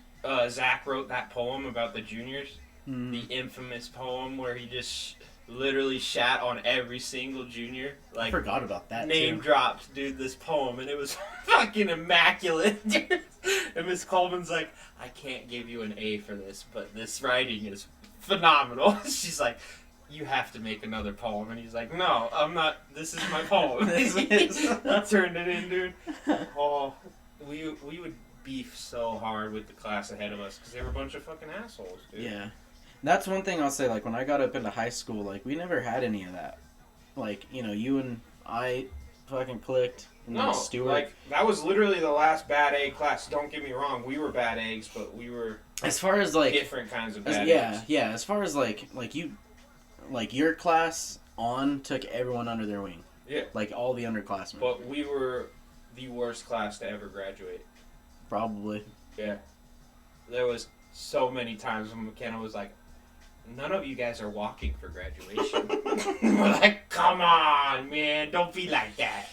Zach wrote that poem about the juniors. The infamous poem where he just literally shat on every single junior. Like, I forgot about that. Name dropped, dude, this poem, and it was fucking immaculate, dude. And Miss Coleman's like, I can't give you an A for this, but this writing is phenomenal. She's like, you have to make another poem. And he's like, no, I'm not. This is my poem. He turned it in, dude. Oh, we would beef so hard with the class ahead of us because they were a bunch of fucking assholes, dude. Yeah. That's one thing I'll say, like, when I got up into high school, like, we never had any of that. Like, you know, you and I fucking clicked. And no, Stuart. like, that was literally the last bad egg class. Don't get me wrong, we were bad eggs, but we were as far as, like, different kinds of bad eggs. Yeah, as far as, like you, like, your class took everyone under their wing. Yeah. Like, all the underclassmen. But we were the worst class to ever graduate. Probably. Yeah. There was so many times when McKenna was like, none of you guys are walking for graduation. We're like, come on, man, don't be like that.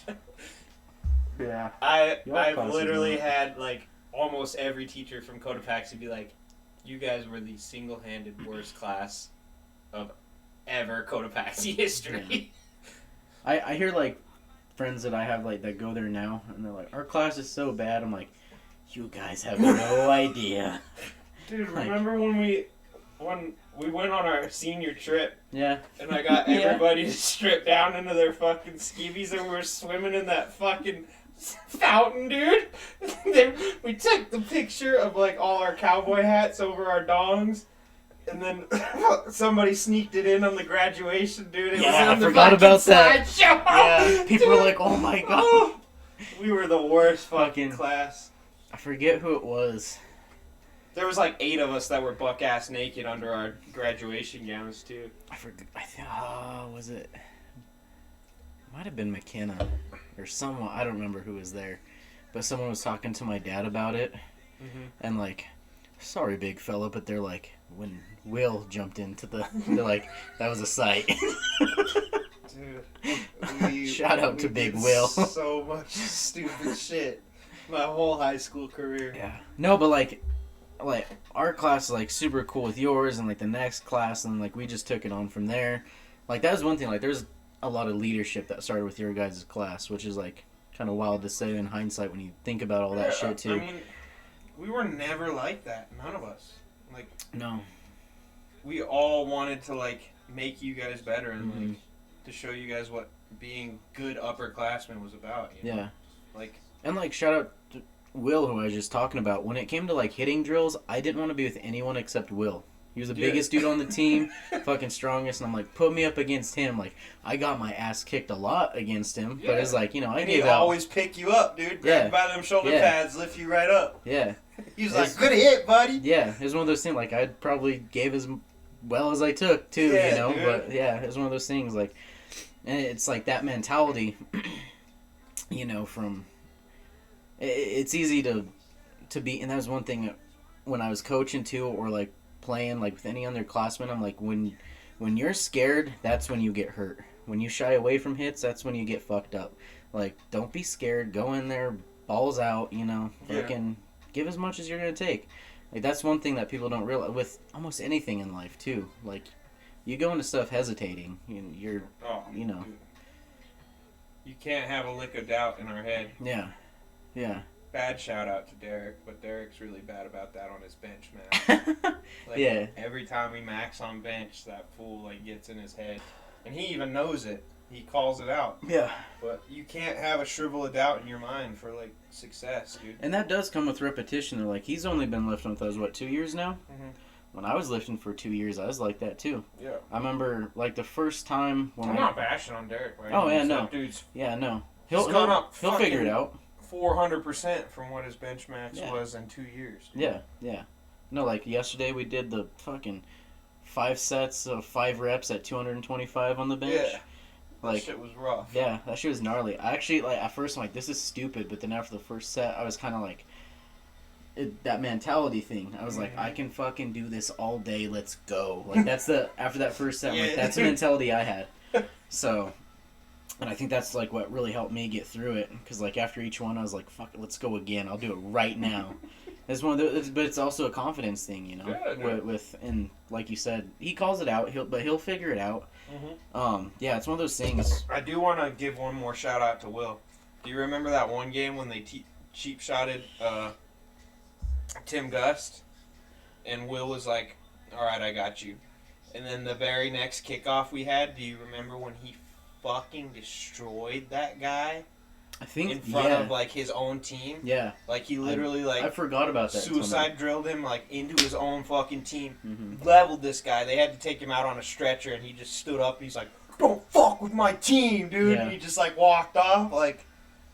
Yeah. I've literally had, like, almost every teacher from Cotopaxi be like, you guys were the single-handed worst class of ever Cotopaxi history. Yeah. I hear, like, friends that I have, like, that go there now, and they're like, our class is so bad. I'm like, you guys have no idea. Dude, remember when we went on our senior trip? Yeah. And I got everybody to strip down into their fucking skivvies and we were swimming in that fucking fountain, dude. Then we took the picture of, like, all our cowboy hats over our dongs. And then somebody sneaked it in on the graduation, dude. It was I in the forgot about that. slideshow. Yeah, people were like, oh my god. We were the worst fucking class. I forget who it was. There was like 8 of us that were buck-ass naked under our graduation gowns, too. I forget. Was it? Might have been McKenna or someone. I don't remember who was there. But someone was talking to my dad about it. Mm-hmm. And like, sorry, big fella, but they're like, when Will jumped into they're like, that was a sight. Dude. Shout out to Big Will. So much stupid shit. My whole high school career. Yeah. No, but like our class is like super cool with yours and like the next class, and like we just took it on from there. Like that was one thing, like there's a lot of leadership that started with your guys' class, which is like kind of wild to say in hindsight when you think about all that shit too. I mean, we were never like that. None of us. Like, no. We all wanted to like make you guys better and like to show you guys what being good upperclassmen was about. You know? Yeah. Like, and like shout out to Will, who I was just talking about. When it came to like hitting drills, I didn't want to be with anyone except Will. He was the biggest dude on the team, fucking strongest, and I'm like, put me up against him. Like, I got my ass kicked a lot against him, but it's like, you know, I and gave he'd always pick you up, dude. Grab you by them shoulder pads, lift you right up. Yeah. He was like, good hit, buddy. Yeah, it was one of those things, like, I probably gave as well as I took, too, you know? Dude. But, yeah, it was one of those things, like, and it's like that mentality, you know, from, it's easy to be, and that was one thing when I was coaching, too, or, like, playing like with any underclassmen, I'm like, when you're scared, that's when you get hurt. When you shy away from hits, that's when you get fucked up. Like, don't be scared. Go in there, balls out, you know, fucking give as much as you're gonna take. Like, that's one thing that people don't realize with almost anything in life too. Like, you go into stuff hesitating, you're you know, dude. You can't have a lick of doubt in our head. Yeah. Bad shout out to Derek, but Derek's really bad about that on his bench, man. Like, every time we max on bench, that fool like gets in his head, and he even knows it. He calls it out. Yeah. But you can't have a shrivel of doubt in your mind for like success, dude. And that does come with repetition. They're like, he's only been lifting with us 2 years now. Mm-hmm. When I was lifting for 2 years, I was like that too. Yeah. I remember like the first time when I'm not bashing on Derek. Right? Oh yeah, no. Dude's He'll figure it out. 400% from what his bench max was in 2 years. Dude. Yeah. No, like yesterday we did the fucking 5 sets of 5 reps at 225 on the bench. Yeah. Like, that shit was rough. Yeah, that shit was gnarly. I actually, like, at first I'm like, this is stupid, but then after the first set, I was kind of like, that mentality thing. I was like, I can fucking do this all day, let's go. Like, that's after that first set, I'm like, that's the mentality I had. So, and I think that's, like, what really helped me get through it, because, like, after each one, I was like, fuck it, let's go again, I'll do it right now. It's one of those, but it's also a confidence thing, you know. Yeah, and like you said, he calls it out. He'll figure it out. Yeah, it's one of those things. I do want to give one more shout out to Will. Do you remember that one game when they cheap shotted Tim Gust, and Will was like, "All right, I got you." And then the very next kickoff we had, do you remember when he fucking destroyed that guy? I think in front of like his own team. Yeah. Like he literally I forgot about that. Suicide drilled him like into his own fucking team. Leveled this guy. They had to take him out on a stretcher, and he just stood up. He's like, "Don't fuck with my team, dude." Yeah. And he just like walked off. Like,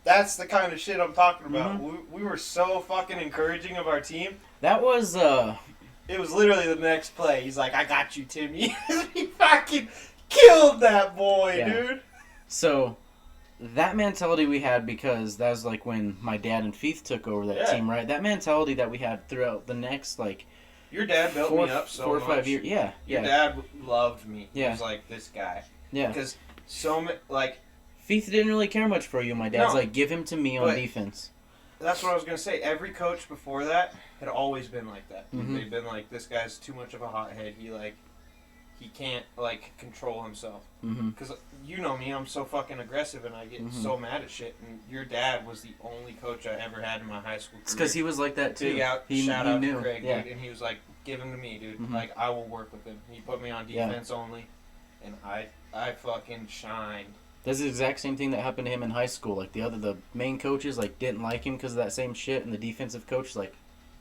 that's the kind of shit I'm talking about. We were so fucking encouraging of our team. That was It was literally the next play. He's like, "I got you, Tim." He fucking killed that boy, dude. So that mentality we had, because that was like when my dad and Feith took over that team, right? That mentality that we had throughout the next, like, your dad built me up so 4 or 5 much. years. Yeah, Your dad loved me. Yeah. He was like, this guy. Yeah. Because like, Feith didn't really care much for you. My dad's like, give him to me on defense. That's what I was going to say. Every coach before that had always been like that. They've been like, this guy's too much of a hothead. He can't, like, control himself. Because you know me, I'm so fucking aggressive, and I get so mad at shit. And your dad was the only coach I ever had in my high school career. It's because he was like that, too. Shout out knew. to Craig, dude. And he was like, give him to me, dude. Like, I will work with him. He put me on defense only, and I fucking shined. That's the exact same thing that happened to him in high school. Like, the main coaches, like, didn't like him because of that same shit, and the defensive coach, like,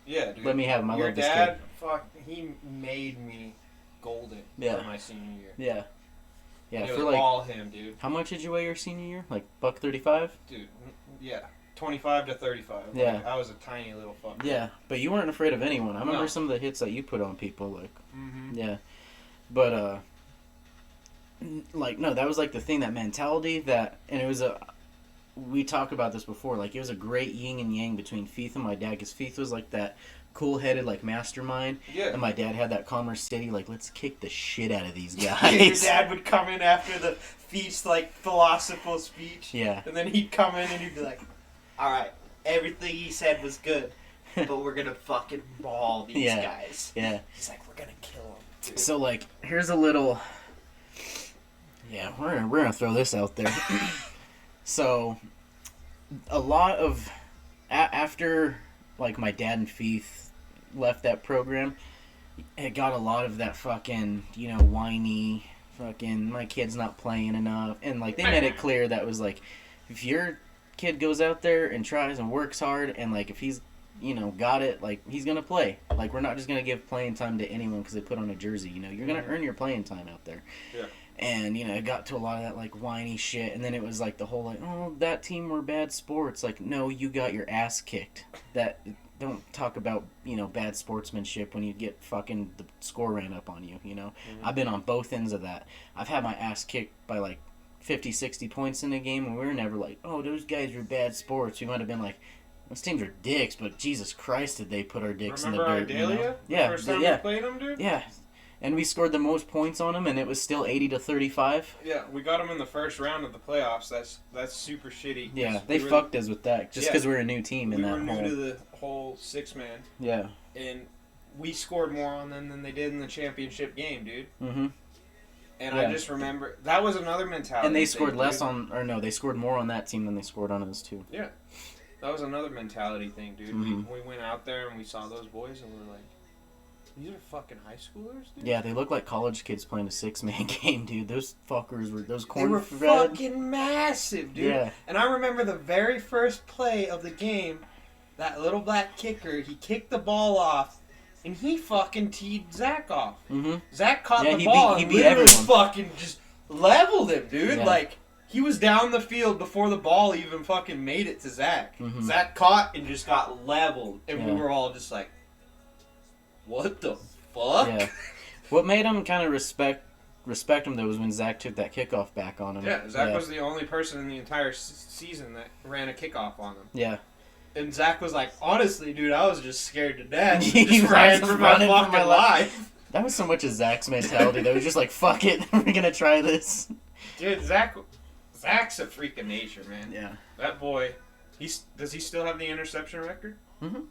yeah, dude. Let me have him. I Your love this dad, kid. he made me golden for my senior year. Yeah. Yeah, it for was like, all him, dude. How much did you weigh your senior year? Like, $135? Dude, yeah. 25 to 35. Yeah. Like, I was a tiny little fucker. Yeah, but you weren't afraid of anyone. I remember some of the hits that you put on people, like, yeah. But, like, no, that was, like, the thing, that mentality that, and it was we talked about this before, like, it was a great yin and yang between Feith and my dad, because Feith was, like, that cool-headed, like, mastermind, and my dad had that calmer, steady, like, let's kick the shit out of these guys. Your dad would come in after the feast, like, philosophical speech, and then he'd come in and he'd be like, all right, everything he said was good, but we're gonna fucking maul these guys. Yeah. He's like, we're gonna kill them, dude. So, like, here's a little... Yeah, we're gonna throw this out there. So, a lot of... After, like, my dad and Feith left that program, it got a lot of that fucking, you know, whiny, fucking, my kid's not playing enough. And, like, they made it clear that was, like, if your kid goes out there and tries and works hard, and, like, if he's, you know, got it, like, he's gonna play. Like, we're not just gonna give playing time to anyone because they put on a jersey, you know. You're gonna earn your playing time out there. Yeah. And, you know, it got to a lot of that, like, whiny shit. And then it was, like, the whole, like, oh, that team were bad sports. Like, no, you got your ass kicked. Don't talk about, you know, bad sportsmanship when you get fucking the score ran up on you, you know. I've been on both ends of that. I've had my ass kicked by, like, 50, 60 points in a game, and we were never like, oh, those guys were bad sports. We might have been like, those teams are dicks, but Jesus Christ, did they put our dicks in the dirt. Remember Ardelia? You know? Yeah. The first time we played them, dude? Yeah. And we scored the most points on them, and it was still 80 to 35. Yeah, we got them in the first round of the playoffs. That's super shitty. Yeah, they fucked us with that just because we're a new team in that We were new to the whole 6-man. Yeah. And we scored more on them than they did in the championship game, dude. Mm-hmm. And I just remember, that was another mentality. And they scored they scored more on that team than they scored on us, too. Yeah. That was another mentality thing, dude. We went out there and we saw those boys and we were like, these are fucking high schoolers, dude? Yeah, they look like college kids playing a 6-man game, dude. Those fuckers were, They were fucking massive, dude. Yeah. And I remember the very first play of the game, that little black kicker, he kicked the ball off, and he fucking teed Zach off. Zach caught the ball and literally fucking just leveled him, dude. Yeah. Like, he was down the field before the ball even fucking made it to Zach. Zach caught and just got leveled, and we were all just like, what the fuck? Yeah. What made him kind of respect him though was when Zach took that kickoff back on him. Yeah, Zach was the only person in the entire season that ran a kickoff on him. Yeah. And Zach was like, honestly, dude, I was just scared to death. He just ran for my fucking life. That was so much of Zach's mentality. They was just like, fuck it, we're gonna try this. Dude, Zach's a freak of nature, man. Yeah. That boy, does he still have the interception record? Mm-hmm.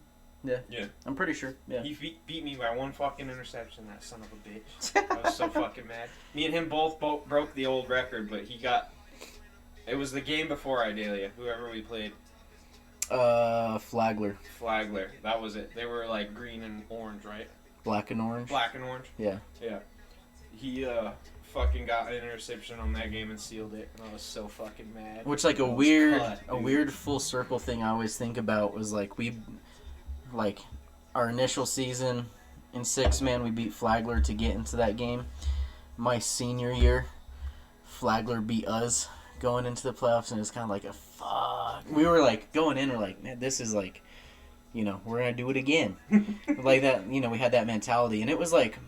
Yeah. Yeah. I'm pretty sure. Yeah. He beat me by one fucking interception, that son of a bitch. I was so fucking mad. Me and him both broke the old record, but it was the game before Idalia, whoever we played. Flagler. That was it. They were like green and orange, right? Black and orange? Black and orange. Yeah. Yeah. He, fucking got an interception on that game and sealed it, and I was so fucking mad. Which, like, a weird full circle thing I always think about was, like, our initial season in 6-man, we beat Flagler to get into that game. My senior year, Flagler beat us going into the playoffs, and it was kind of like a fuck. We were, like, going in, we're like, man, this is, like, you know, we're going to do it again. Like that, you know, we had that mentality, and it was, like,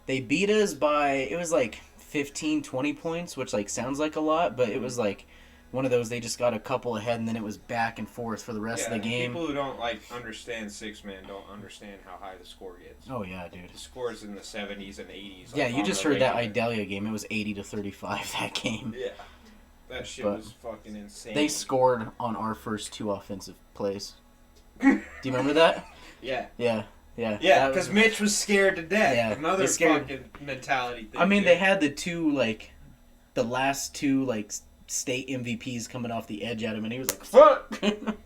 they beat us by, it was, like, 15, 20 points, which, like, sounds like a lot, but it was, like, one of those, they just got a couple ahead, and then it was back and forth for the rest of the game. People who don't, like, understand 6-man don't understand how high the score gets. Oh, yeah, dude. The score's in the 70s and 80s. Yeah, you just heard that Idalia game. It was 80-35, that game. Yeah. That shit was fucking insane. They scored on our first 2 offensive plays. Do you remember that? Yeah. Yeah. Yeah, because Mitch was scared to death. Yeah, another fucking mentality thing. I mean, they had the last 2, like, state MVPs coming off the edge at him, and he was like, fuck!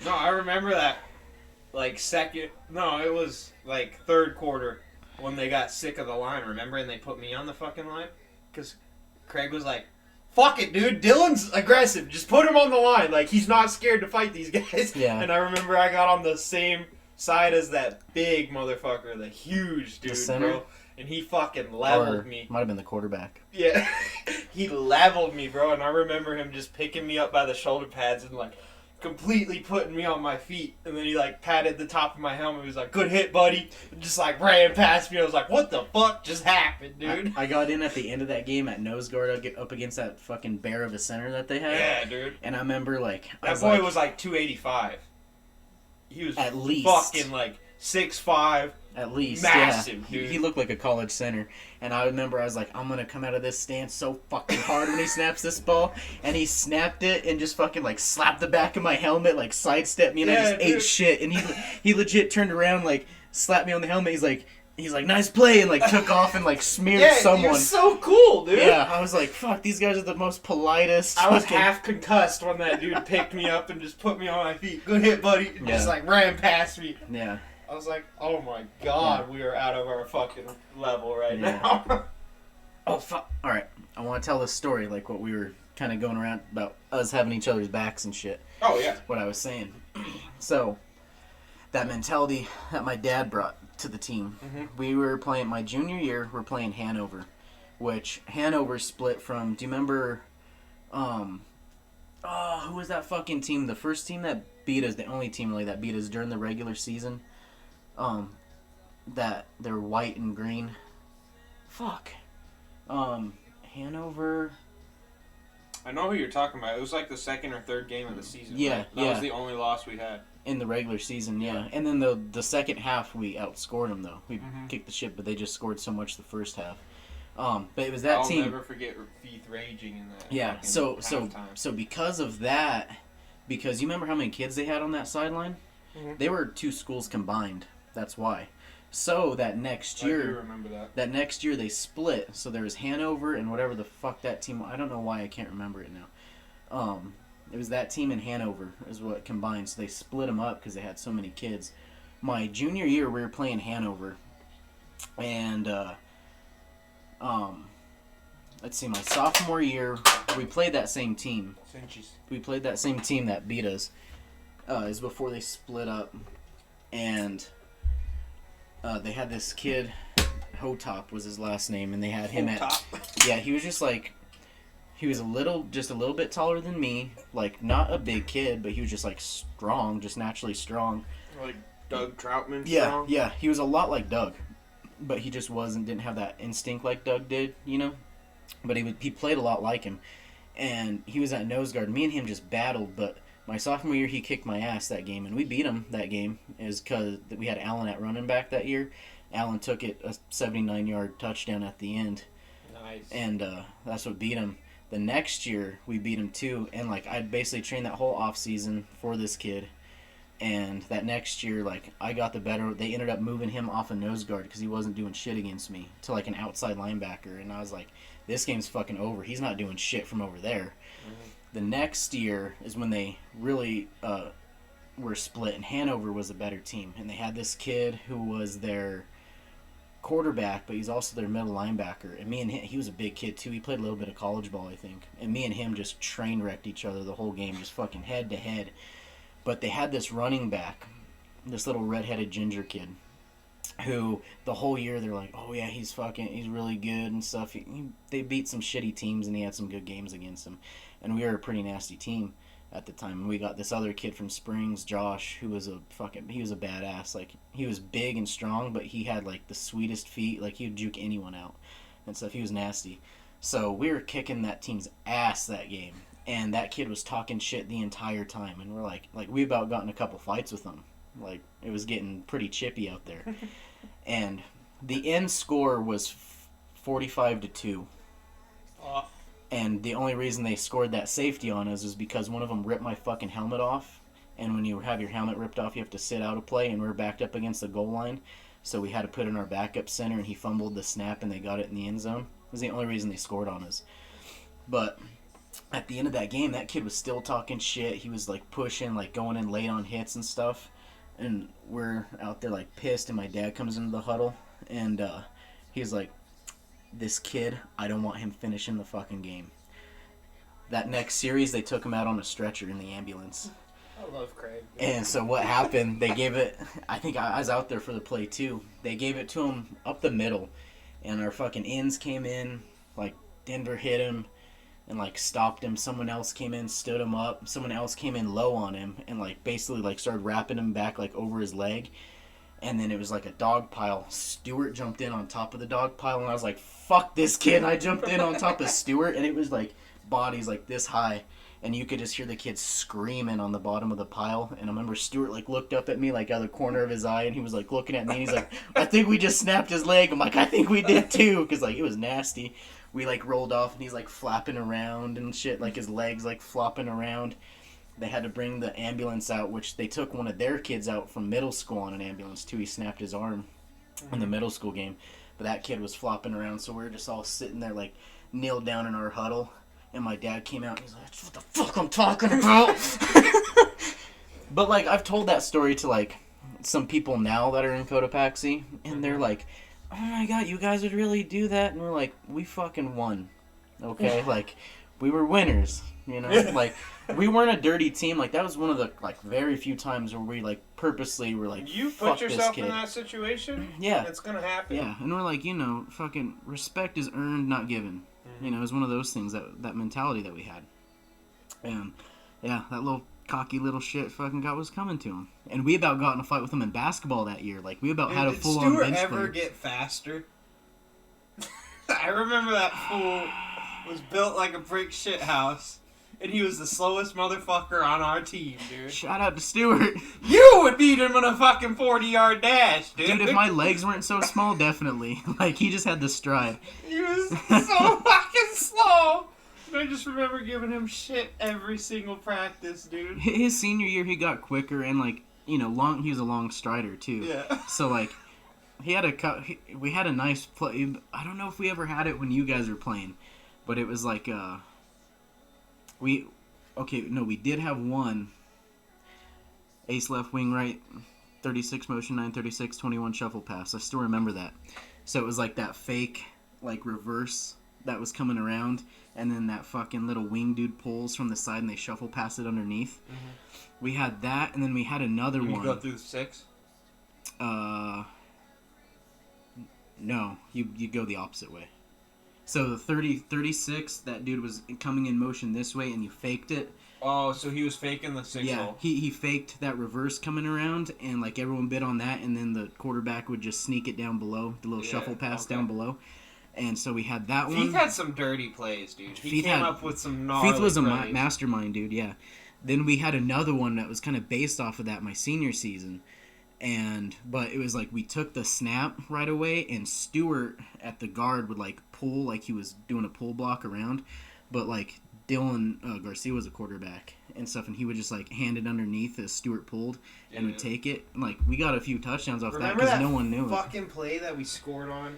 No, I remember that. Like, it was, like, third quarter when they got sick of the line, remember? And they put me on the fucking line? Because Craig was like, fuck it, dude. Dylan's aggressive. Just put him on the line. Like, he's not scared to fight these guys. Yeah. And I remember I got on the same side as that big motherfucker, the huge dude, bro. And he fucking leveled me. Might have been the quarterback. Yeah. He leveled me, bro. And I remember him just picking me up by the shoulder pads and, like, completely putting me on my feet. And then he, like, patted the top of my helmet. He was like, good hit, buddy. And just, like, ran past me. I was like, what the fuck just happened, dude? I got in at the end of that game at nose guard up against that fucking bear of a center that they had. Yeah, dude. And I remember, like... That boy was, like, 285. He was at least fucking, like, 6'5". At least, massive, yeah. dude. He looked like a college center. And I remember I was like, I'm going to come out of this stance so fucking hard when he snaps this ball. And he snapped it and just fucking, like, slapped the back of my helmet, like, sidestepped me, and I just ate shit. And he legit turned around, like, slapped me on the helmet. He's like, nice play, and, like, took off and, like, smeared someone. Yeah, so cool, dude. Yeah, I was like, fuck, these guys are the most politest. I was half concussed when that dude picked me up and just put me on my feet. Good hit, buddy. And just, like, ran past me. Yeah. I was like, oh my god, we are out of our fucking level now. Oh, fuck. Alright, I want to tell this story, like what we were kind of going around about us having each other's backs and shit. Oh, yeah. What I was saying. So, that mentality that my dad brought to the team. Mm-hmm. We were playing, my junior year, we're playing Hanover, which Hanover split from, do you remember, who was that fucking team? The first team that beat us, the only team really that beat us during the regular season. That they're white and green. Fuck. Hanover. I know who you're talking about. It was like the second or third game of the season. Yeah, right? That was the only loss we had. In the regular season, yeah. And then the second half, we outscored them, though. We kicked the shit, but they just scored so much the first half. But it was that team. I'll never forget Feith raging in that. Yeah, so because of that, because you remember how many kids they had on that sideline? Mm-hmm. They were 2 schools combined. That's why. So that next year, I do remember that. That next year they split. So there was Hanover and whatever the fuck that team. I don't know why I can't remember it now. It was that team in Hanover is what combined. So they split them up because they had so many kids. My junior year we were playing Hanover, and let's see, my sophomore year we played that same team. Sinchies. We played that same team that beat us. Is before they split up, and they had this kid, Hotop was his last name, and they had him yeah, he was just like, he was just a little bit taller than me, like not a big kid, but he was just like strong, just naturally strong. Like Doug Troutman yeah, strong? Yeah, he was a lot like Doug. but he just didn't have that instinct like Doug did, you know. But he played a lot like him, and he was at nose guard. Me and him just battled, but my sophomore year he kicked my ass that game, and we beat him that game. Is because we had Allen at running back that year. Allen took it a 79-yard touchdown at the end. Nice. And that's what beat him. The next year we beat him too, and like I'd basically trained that whole off season for this kid. And that next year, like, I got the better. They ended up moving him off a nose guard because he wasn't doing shit against me to like an outside linebacker. And I was like, this game's fucking over. He's not doing shit from over there. Mm-hmm. The next year is when they really were split, and Hanover was a better team. And they had this kid who was their quarterback, but he's also their middle linebacker. And me and him, he was a big kid too. He played a little bit of college ball, I think. And me and him just train wrecked each other the whole game, just fucking head to head. But they had this running back, this little redheaded ginger kid, who the whole year they're like, oh yeah, he's really good and stuff. They beat some shitty teams and he had some good games against them. And we were a pretty nasty team at the time. And we got this other kid from Springs, Josh, who was he was a badass. Like, he was big and strong, but he had like the sweetest feet. Like, he would juke anyone out and stuff. He was nasty. So we were kicking that team's ass that game. And that kid was talking shit the entire time. And we're like we about got in a couple fights with him. Like, it was getting pretty chippy out there. And the end score was 45-2. Oh. And the only reason they scored that safety on us is because one of them ripped my fucking helmet off. And when you have your helmet ripped off, you have to sit out a play. And we were backed up against the goal line. So we had to put in our backup center. And he fumbled the snap and they got it in the end zone. It was the only reason they scored on us. But at the end of that game, that kid was still talking shit. He was like pushing, like going in late on hits and stuff. And we're out there like pissed, and my dad comes into the huddle, and he's like, this kid, I don't want him finishing the fucking game. That next series, they took him out on a stretcher in the ambulance. I love Craig. And so what happened, they gave it, I think I was out there for the play too. They gave it to him up the middle, and our fucking ends came in, like Denver hit him and like stopped him. Someone else came in, stood him up. Someone else came in low on him and like basically like started wrapping him back like over his leg. And then it was like a dog pile. Stewart jumped in on top of the dog pile, and I was like, fuck this kid. And I jumped in on top of Stewart, and it was like bodies like this high, and you could just hear the kid screaming on the bottom of the pile. And I remember Stewart like looked up at me like out of the corner of his eye, and he was like looking at me, and he's like, I think we just snapped his leg. I'm like, I think we did too, because like it was nasty. We like rolled off, and he's like flapping around and shit, like his legs like flopping around. They had to bring the ambulance out, which they took one of their kids out from middle school on an ambulance too. He snapped his arm in the middle school game, but that kid was flopping around, so we were just all sitting there like kneeled down in our huddle, and my dad came out and he's like, that's what the fuck I'm talking about. But like, I've told that story to like some people now that are in Cotopaxi, and they're like, oh my god, you guys would really do that? And we're like, we fucking won, okay? Like, we were winners, you know? Like, we weren't a dirty team. Like, that was one of the like very few times where we like purposely were like, you fuck put yourself this kid. in that situation, yeah, it's gonna happen. Yeah, and we're like, you know, fucking respect is earned, not given. Mm-hmm. You know, it was one of those things, that mentality that we had. And yeah, that little cocky little shit fucking was coming to him. And we about got in a fight with him in basketball that year. Like, we about had a full-on bench player. Did Stewart ever get faster? I remember that fool was built like a brick shit house, and he was the slowest motherfucker on our team, dude. Shout out to Stewart. You would beat him in a fucking 40-yard dash, dude. Dude, if my legs weren't so small, definitely. Like, he just had the stride. He was so fucking slow. I just remember giving him shit every single practice, dude. His senior year, he got quicker, and like, you know, he was a long strider too. Yeah. So like, we had a nice play. I don't know if we ever had it when you guys were playing, but it was like we did have one ace left wing right, 36 motion 936 21 shuffle pass. I still remember that. So it was like that fake like reverse that was coming around, and then that fucking little wing dude pulls from the side and they shuffle pass it underneath. Mm-hmm. We had that, and then we had another one. You go through 6? No, you go the opposite way. So the 36, that dude was coming in motion this way, and you faked it, Oh, so he was faking the signal. Yeah, he faked that reverse coming around, and like everyone bid on that, and then the quarterback would just sneak it down below, the little shuffle pass down below. And so we had that one. Feith had some dirty plays, dude. He came up with some gnarly Feith was a plays. mastermind, dude, yeah. Then we had another one that was kind of based off of that my senior season. But it was like we took the snap right away, and Stewart at the guard would like pull, like he was doing a pull block around. But like Dylan Garcia was a quarterback and stuff, and he would just like hand it underneath as Stewart pulled and would take it. And like we got a few touchdowns off that because no one knew it. Fucking play that we scored on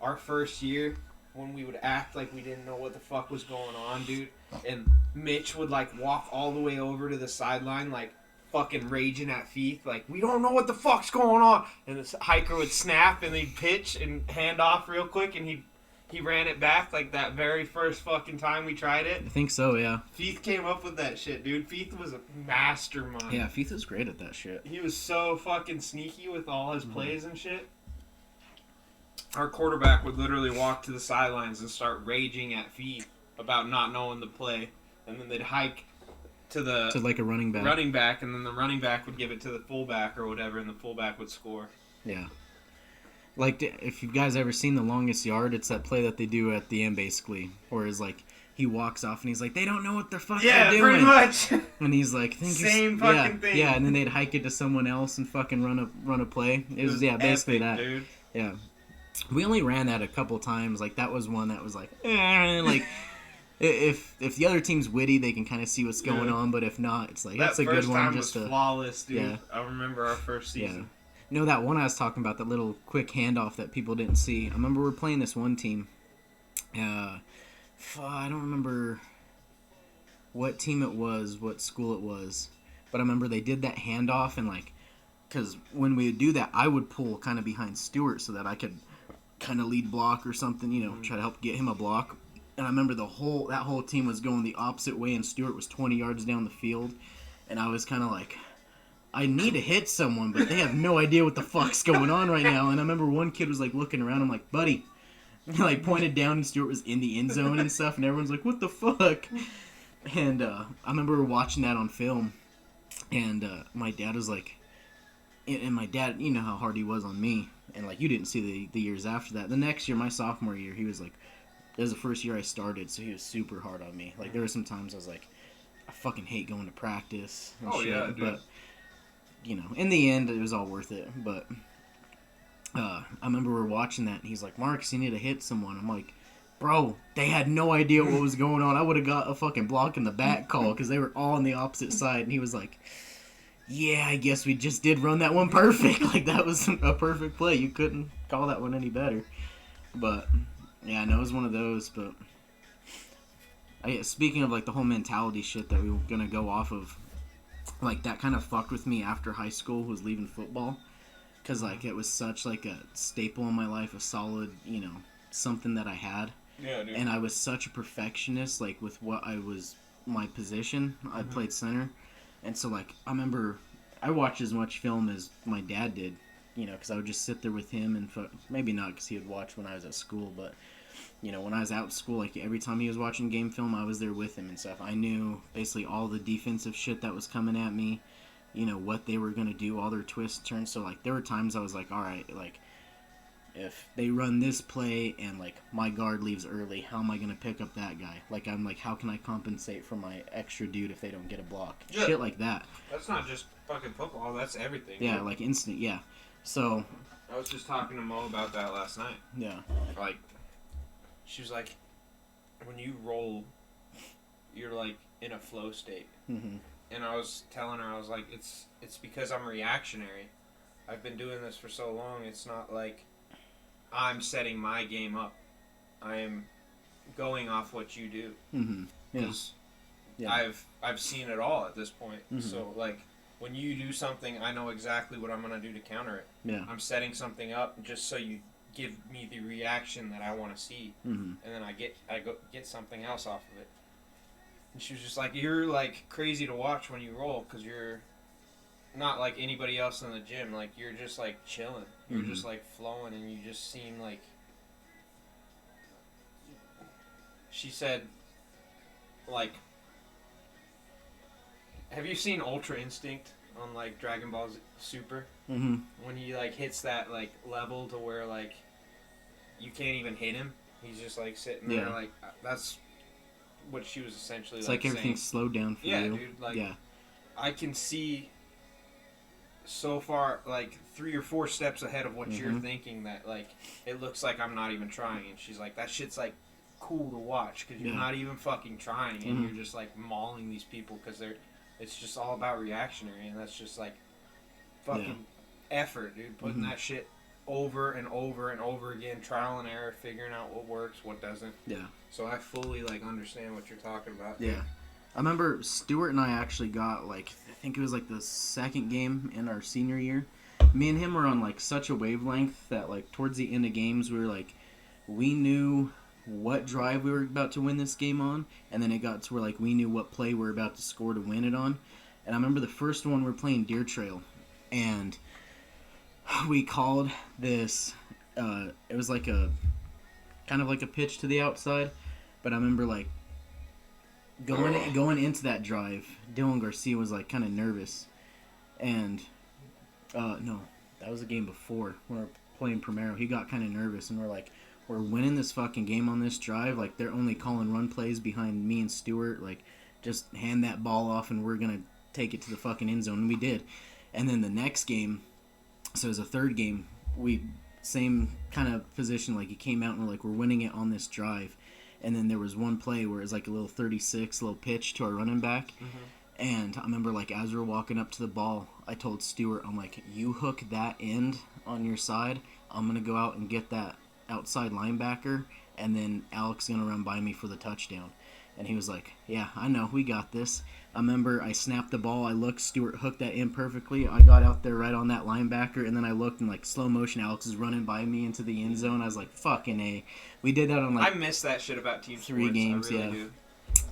our first year when we would act like we didn't know what the fuck was going on, dude. And Mitch would like walk all the way over to the sideline, like fucking raging at Feith, like we don't know what the fuck's going on. And this hiker would snap and he'd pitch and hand off real quick, and he ran it back like that very first fucking time we tried it. I think so, yeah. Feith came up with that shit, dude. Feith was a mastermind. Yeah, Feith was great at that shit. He was so fucking sneaky with all his plays and shit. Our quarterback would literally walk to the sidelines and start raging at Feith about not knowing the play, and then they'd hike to like a running back, and then the running back would give it to the fullback or whatever, and the fullback would score. Yeah. Like, if you guys ever seen The Longest Yard, it's that play that they do at the end, basically, where it's like, he walks off and he's like, they don't know what the fuck they're doing. Yeah, pretty much. And he's like, same fucking thing. Yeah, and then they'd hike it to someone else and fucking run a play. It was basically epic, that. Dude. Yeah. We only ran that a couple times. Like, that was one that was like, like, if the other team's witty, they can kind of see what's going on, but if not, it's like, that's a good one. Just was flawless, dude. Yeah. I remember our first season. Yeah. You know that one I was talking about, that little quick handoff that people didn't see? I remember we were playing this one team. I don't remember what team it was, what school it was, but I remember they did that handoff, and like, because when we would do that, I would pull kind of behind Stewart so that I could kind of lead block or something, you know, try to help get him a block. And I remember that whole team was going the opposite way, and Stewart was 20 yards down the field, and I was kind of like, I need to hit someone, but they have no idea what the fuck's going on right now. And I remember one kid was like looking around. I'm like, buddy. He like pointed down, and Stewart was in the end zone and stuff. And everyone's like, what the fuck? And I remember watching that on film. And my dad was like, and my dad, you know how hard he was on me. And like, you didn't see the years after that. The next year, my sophomore year, he was like, it was the first year I started. So he was super hard on me. Like, there were some times I was like, I fucking hate going to practice and shit. Yeah, dude. But you know, in the end, it was all worth it. But I remember we were watching that, and he's like, Marcus, you need to hit someone. I'm like, bro, they had no idea what was going on. I would have got a fucking block in the back call because they were all on the opposite side. And he was like, yeah, I guess we just did run that one perfect. Like, that was a perfect play. You couldn't call that one any better. But, yeah, no, it was one of those. But speaking of, like, the whole mentality shit that we were going to go off of, like, that kind of fucked with me after high school, was leaving football, because like it was such like a staple in my life, a solid, you know, something that I had. Yeah, dude. And I was such a perfectionist, like with what I was, my position. I played center, and so like I remember I watched as much film as my dad did, you know, because I would just sit there with him, and maybe not because he would watch when I was at school, but you know, when I was out of school, like every time he was watching game film, I was there with him and stuff. I knew basically all the defensive shit that was coming at me, you know, what they were going to do, all their twists, turns. So like there were times I was like, all right, like if they run this play and like my guard leaves early, how am I going to pick up that guy? Like I'm like, how can I compensate for my extra dude if they don't get a block? Yeah. Shit like that. That's not just fucking football, that's everything. Yeah, dude. Like instant, yeah. So I was just talking to Mo about that last night. Yeah. Like, she was like, when you roll, you're like in a flow state. Mm-hmm. And I was telling her, I was like, it's because I'm reactionary. I've been doing this for so long. It's not like I'm setting my game up. I am going off what you do. Mm-hmm. Yeah. I've seen it all at this point. Mm-hmm. So like when you do something, I know exactly what I'm gonna do to counter it. Yeah. I'm setting something up just so you give me the reaction that I want to see, mm-hmm. and then I get something else off of it. And she was just like, you're like crazy to watch when you roll, because you're not like anybody else in the gym. Like you're just like chilling, you're mm-hmm. just like flowing, and you just seem like. She said, like, Have you seen Ultra Instinct on like Dragon Ball Super? Mm-hmm. When he like hits that like level to where like you can't even hit him. He's just like sitting there like that's what she was essentially it's like everything's saying. slowed down for you. Yeah, dude. Like I can see so far like 3 or 4 steps ahead of what you're thinking that like it looks like I'm not even trying, and she's like, that shit's like cool to watch because you're not even fucking trying, and you're just like mauling these people because it's just all about reactionary, and that's just like fucking effort, dude. Putting that shit over and over and over again, trial and error, figuring out what works, what doesn't. Yeah. So I fully like understand what you're talking about. Yeah. I remember Stuart and I actually got like, I think it was like the second game in our senior year. Me and him were on like such a wavelength that like towards the end of games we were like, we knew what drive we were about to win this game on, and then it got to where like we knew what play we were about to score to win it on. And I remember the first one we were playing Deer Trail, and we called this, it was like a, kind of like a pitch to the outside, but I remember like going into that drive, Dylan Garcia was like kind of nervous, and no, that was the game before when we were playing Primero. He got kind of nervous, and we're like, we're winning this fucking game on this drive. Like they're only calling run plays behind me and Stuart. Like just hand that ball off, and we're gonna take it to the fucking end zone, and we did. And then the next game, so it was a third game, we same kind of position. Like he came out and we're like, we're winning it on this drive. And then there was one play where it was like a little 36, little pitch to our running back. And I remember like as we were walking up to the ball, I told Stuart, I'm like, you hook that end on your side, I'm going to go out and get that outside linebacker, and then Alex is going to run by me for the touchdown. And he was like, yeah, I know, we got this. I remember I snapped the ball, I looked, Stuart hooked that in perfectly, I got out there right on that linebacker, and then I looked in like slow motion, Alex is running by me into the end zone. I was like, fucking A. We did that on like I miss that shit about team 3 sports. games, I really do.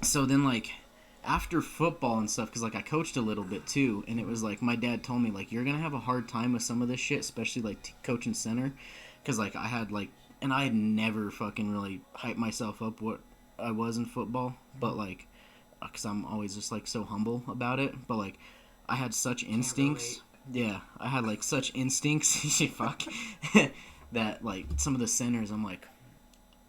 So then like after football and stuff, because like I coached a little bit too, and it was like my dad told me like, you're gonna have a hard time with some of this shit, especially like coaching center, because like I had like, and I had never fucking really hyped myself up what I was in football, but like, because I'm always just like so humble about it, but like I had such instincts. Yeah, I had like such instincts. Fuck. That like some of the centers, I'm like,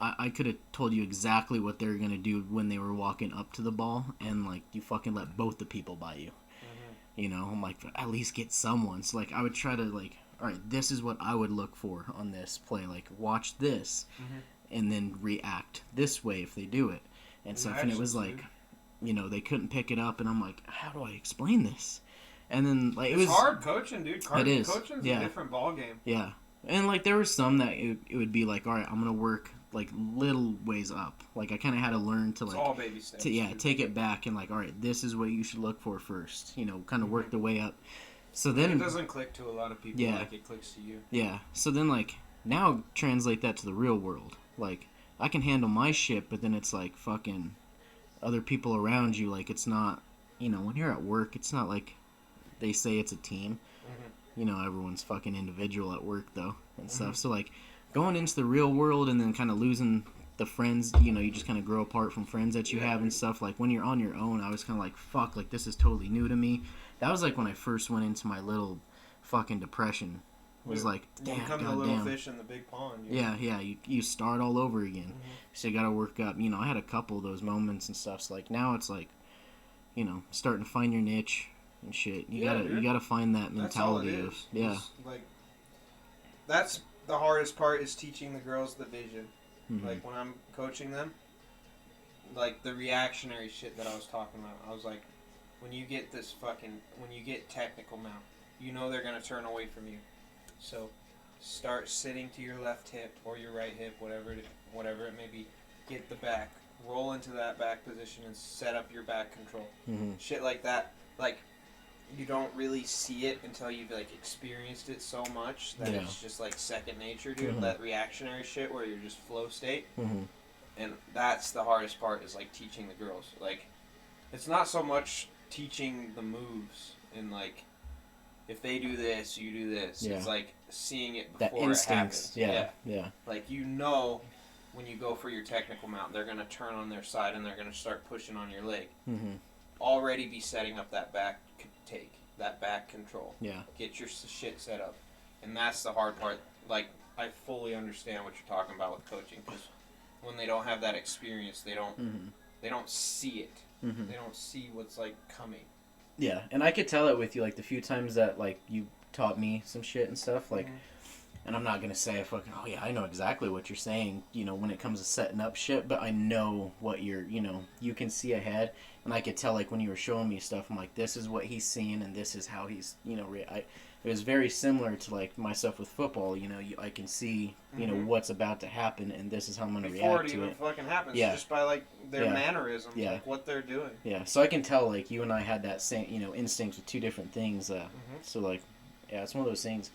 I could have told you exactly what they were going to do when they were walking up to the ball, and like you fucking let both the people by you. You know, I'm like, at least get someone. So like I would try to like, all right, this is what I would look for on this play. Like watch this, and then react this way if they do it and stuff. And it was like, you know, they couldn't pick it up, and I'm like, how do I explain this? And then like it's hard coaching, dude. It is. Coaching's a different ball game. Yeah, and like there were some that it would be like, all right, I'm gonna work like little ways up. Like I kind of had to learn to like it's all baby steps. Take it back and like, all right, this is what you should look for first. You know, kind of work the way up. So then it doesn't click to a lot of people like it clicks to you. Yeah. So then like now translate that to the real world. Like I can handle my shit, but then it's like fucking other people around you. Like it's not, you know, when you're at work, it's not like they say it's a team. You know, everyone's fucking individual at work though and stuff. So like going into the real world and then kind of losing the friends, you know, you just kind of grow apart from friends that you have and stuff. Like when you're on your own, I was kind of like, fuck, like this is totally new to me. That was like when I first went into my little fucking depression. It was like, damn, you become the little fish in the big pond. Yeah, you start all over again. So you got to work up. You know, I had a couple of those moments and stuff. So like now it's like, you know, starting to find your niche and shit. You gotta find that mentality of like that's the hardest part is teaching the girls the vision. Like when I'm coaching them, like the reactionary shit that I was talking about. I was like, when you get technical now, you know they're gonna turn away from you. So start sitting to your left hip or your right hip, whatever it may be. Get the back, roll into that back position, and set up your back control. Shit like that. Like you don't really see it until you've like experienced it so much that it's just like second nature, dude. That reactionary shit where you're just flow state. And that's the hardest part is like teaching the girls. Like it's not so much teaching the moves and like if they do this, you do this. It's like seeing it before it happens. Yeah. Like you know when you go for your technical mount, they're gonna turn on their side and they're gonna start pushing on your leg. already be setting up that back take, that back control. Yeah. Get your shit set up. And that's the hard part. Like, I fully understand what you're talking about with coaching, because when they don't have that experience, they don't see it. They don't see what's, like, coming. Yeah, and I could tell it with you, like, the few times that, like, you taught me some shit and stuff, like, and I'm not gonna say fucking, oh yeah, I know exactly what you're saying, you know, when it comes to setting up shit, but I know what you're, you know, you can see ahead, and I could tell, like, when you were showing me stuff, I'm like, this is what he's seeing, and this is how he's, you know, it was very similar to, like, my stuff with football, you know, I can see, you know, what's about to happen, and this is how I'm gonna react to it. Before it even fucking happens, Yeah. just by, like, their mannerisms, like, what they're doing. Yeah, so I can tell, like, you and I had that same, you know, instincts with two different things, so, like, yeah, it's one of those things,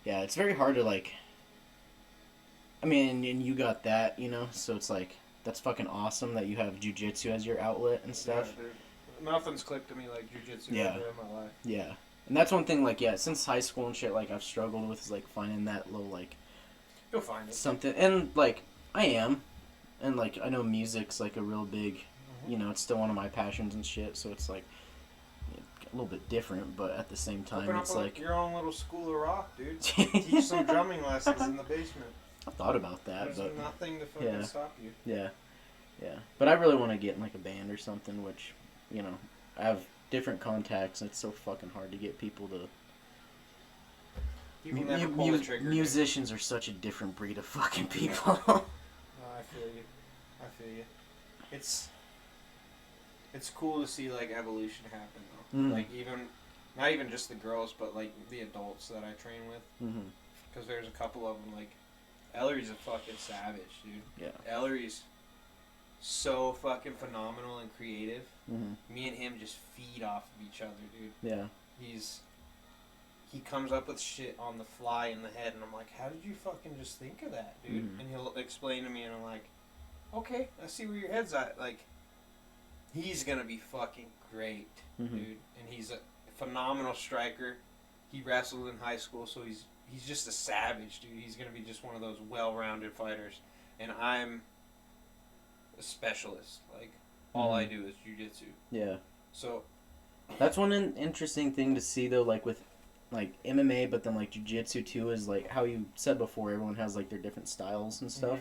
yeah, it's very hard to, like, I mean, and you got that, you know, so it's like, that's fucking awesome that you have jiu-jitsu as your outlet and stuff. Yeah, dude. Nothing's clicked to me like jiu-jitsu ever in my life. Yeah. And that's one thing, like, yeah, since high school and shit, like, I've struggled with is, like, finding that little, like... You'll find it. Something, and, like, I am. And, like, I know music's, like, a real big, you know, it's still one of my passions and shit, so it's, like, a little bit different, but at the same time, open it's, up like... your own little school of rock, dude. Teach some drumming lessons in the basement. I've thought about that, There's but... nothing to fucking stop you. Yeah. Yeah. But I really want to get in, like, a band or something, which, you know, I have different contacts, and it's so fucking hard to get people to... You can never pull the trigger. Musicians are such a different breed of fucking people. No, I feel you. I feel you. It's cool to see, like, evolution happen, though. Like, even... Not even just the girls, but, like, the adults that I train with. Because there's a couple of them, like... Ellery's a fucking savage, dude. Yeah. Ellery's so fucking phenomenal and creative. Me and him just feed off of each other, dude. Yeah. He comes up with shit on the fly in the head, and I'm like, how did you fucking just think of that, dude? And he'll explain to me, and I'm like, okay, I see where your head's at. Like, he's gonna be fucking great, dude. And he's a phenomenal striker. He wrestled in high school, so he's just a savage, dude. He's going to be just one of those well-rounded fighters. And I'm a specialist. Like, all I do is jiu-jitsu. Yeah. So... That's one interesting thing to see, though, like, with, like, MMA, but then, like, jiu-jitsu, too, is, like, how you said before, everyone has, like, their different styles and stuff.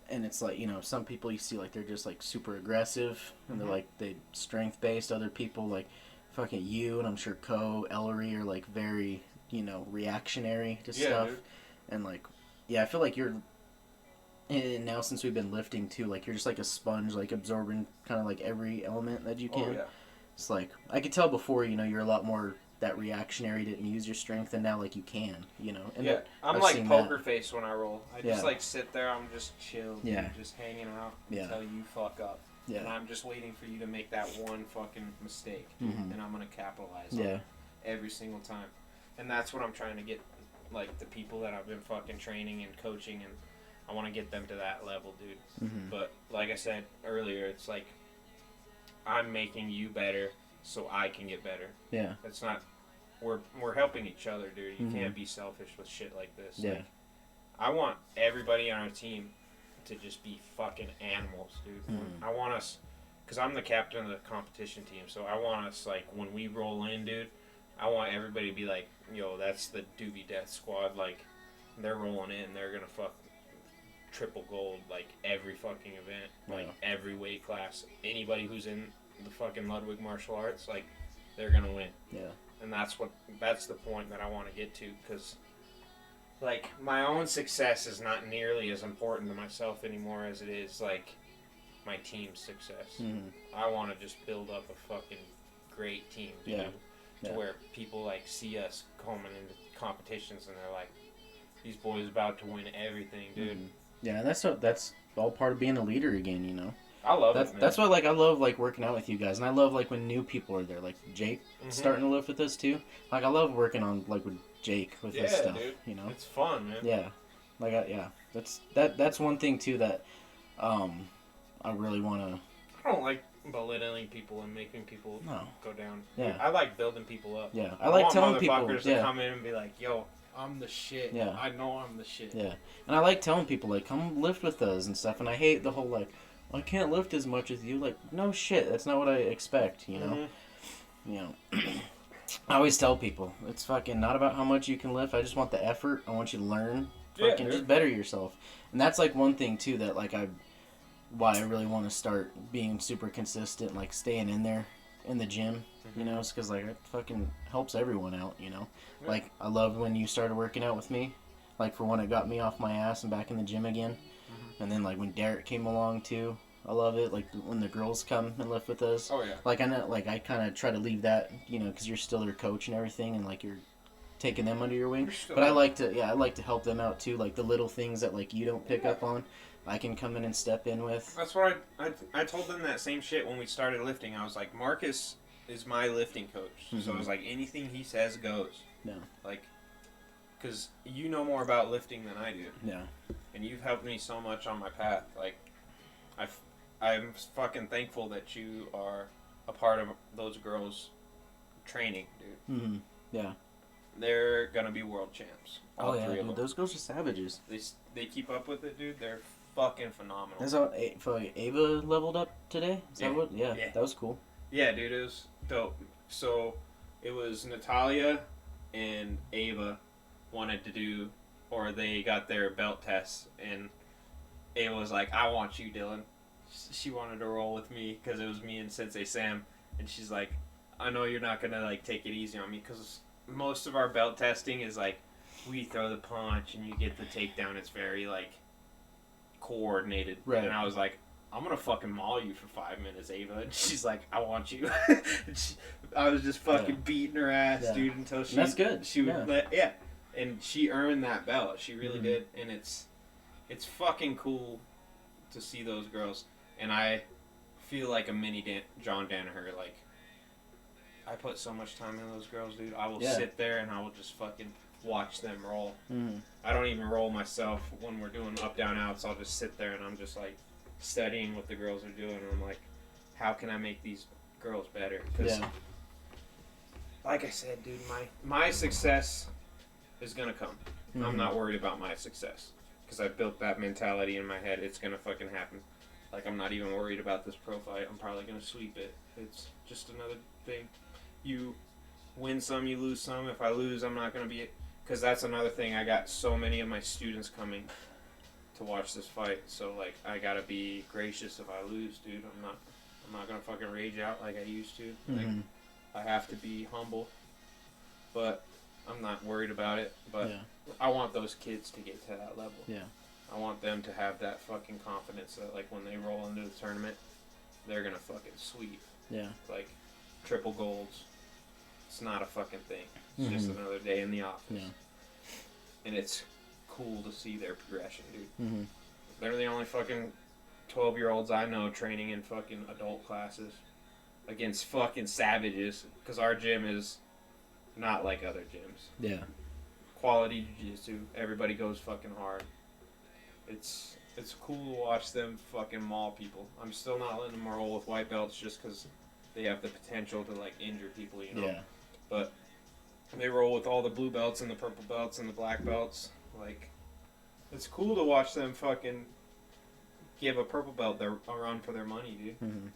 And it's, like, you know, some people you see, like, they're just, like, super aggressive, and they're, like, they strength-based. Other people, like, fucking you, and I'm sure Ellery are, like, very... you know, reactionary to stuff. Dude. And, like, yeah, I feel like you're, and now since we've been lifting, too, like, you're just like a sponge, like, absorbing kind of, like, every element that you can. Oh, yeah. It's like, I could tell before, you know, you're a lot more that reactionary, didn't use your strength, and now, like, you can, you know. And yeah, I'm like poker face when I roll. I just, like, sit there, I'm just chill, dude, just hanging out until you fuck up. Yeah. And I'm just waiting for you to make that one fucking mistake, and I'm going to capitalize on it every single time. And that's what I'm trying to get, like, the people that I've been fucking training and coaching, and I want to get them to that level, dude. But, like I said earlier, it's like, I'm making you better so I can get better. Yeah. It's not, we're helping each other, dude. You can't be selfish with shit like this. Yeah. Like, I want everybody on our team to just be fucking animals, dude. I want us, because I'm the captain of the competition team, so I want us, like, when we roll in, dude, I want everybody to be like, yo, that's the Doobie Death Squad. Like, they're rolling in. They're going to fuck triple gold, like, every fucking event. Like, every weight class. Anybody who's in the fucking Ludwig martial arts, like, they're going to win. Yeah. And that's the point that I want to get to. Because, like, my own success is not nearly as important to myself anymore as it is, like, my team's success. I want to just build up a fucking great team, dude. Yeah. To where people, like, see us coming into competitions and they're like, these boys about to win everything, dude. Yeah, that's all part of being a leader again, you know. I love it, man. That's why, like, I love, like, working out with you guys, and I love, like, when new people are there, like Jake starting to live with us too. Like, I love working on, like, with Jake with this stuff, dude. You know. It's fun, man. Yeah, like, that's one thing too that I really want to. I don't like belittling people and making people go down. Yeah. I like building people up. Yeah. I like telling people to come in and be like, yo, I'm the shit. Yeah. I know I'm the shit. Yeah. And I like telling people, like, come lift with us and stuff. And I hate the whole, like, I can't lift as much as you. Like, no shit, that's not what I expect, you know? Mm-hmm. You know, I always tell people, it's fucking not about how much you can lift. I just want the effort. I want you to learn. Fucking just better yourself. And that's, like, one thing, too, that, like, why I really want to start being super consistent, like, staying in there in the gym, you know? It's because, like, it fucking helps everyone out, you know? Yeah. Like, I loved when you started working out with me. Like, for when it got me off my ass and back in the gym again. Mm-hmm. And then, like, when Derek came along, too. I love it. Like, when the girls come and lift with us. Oh, yeah. Like, I know, like, I kind of try to leave that, you know, because you're still their coach and everything, and, like, you're taking them under your wing. But I like to help them out, too. Like, the little things that, like, you don't pick up on, I can come in and step in with. That's what I told them that same shit when we started lifting. I was like, Marcus is my lifting coach. Mm-hmm. So I was like, anything he says goes. No. Like, because you know more about lifting than I do. Yeah. And you've helped me so much on my path. Like, I'm fucking thankful that you are a part of those girls' training, dude. Mm-hmm. Yeah. They're gonna be world champs. All three of them. Those girls are savages. They keep up with it, dude. They're fucking phenomenal. That's how Ava leveled up today? Is that what? Yeah, that was cool. Yeah, dude, it was dope. So, it was Natalia and Ava wanted to do, or they got their belt tests, and Ava was like, I want you, Dylan. She wanted to roll with me because it was me and Sensei Sam, and she's like, I know you're not gonna like take it easy on me because most of our belt testing is like we throw the punch and you get the takedown. It's very like coordinated. Right. And I was like, I'm gonna fucking maul you for 5 minutes, Ava. And she's like, I want you. I was just fucking beating her ass, dude, until she. That's good. She would and she earned that belt. She really did, and it's fucking cool to see those girls. And I feel like a mini John Danaher. Like, I put so much time in those girls, dude. I will sit there and I will just fucking watch them roll. Mm-hmm. I don't even roll myself when we're doing up, down, outs. I'll just sit there and I'm just like studying what the girls are doing. And I'm like, how can I make these girls better? Because, like I said, dude, my success is going to come. Mm-hmm. I'm not worried about my success because I built that mentality in my head. It's going to fucking happen. Like, I'm not even worried about this pro fight. I'm probably going to sweep it. It's just another thing. You win some, you lose some. If I lose, I'm not going to be... Because that's another thing. I got so many of my students coming to watch this fight. So, like, I got to be gracious if I lose, dude. I'm not going to fucking rage out like I used to. Mm-hmm. Like, I have to be humble. But I'm not worried about it. But I want those kids to get to that level. Yeah. I want them to have that fucking confidence that, like, when they roll into the tournament, they're going to fucking sweep. Yeah. Like, triple golds. It's not a fucking thing. It's just another day in the office. Yeah. And it's cool to see their progression, dude. Mm-hmm. They're the only fucking 12-year-olds I know training in fucking adult classes against fucking savages, because our gym is not like other gyms. Yeah. Quality jiu-jitsu. Everybody goes fucking hard. It's cool to watch them fucking maul people. I'm still not letting them roll with white belts just because they have the potential to, like, injure people, you know? Yeah. But they roll with all the blue belts and the purple belts and the black belts. Like, it's cool to watch them fucking give a purple belt a run for their money, dude. Mm-hmm.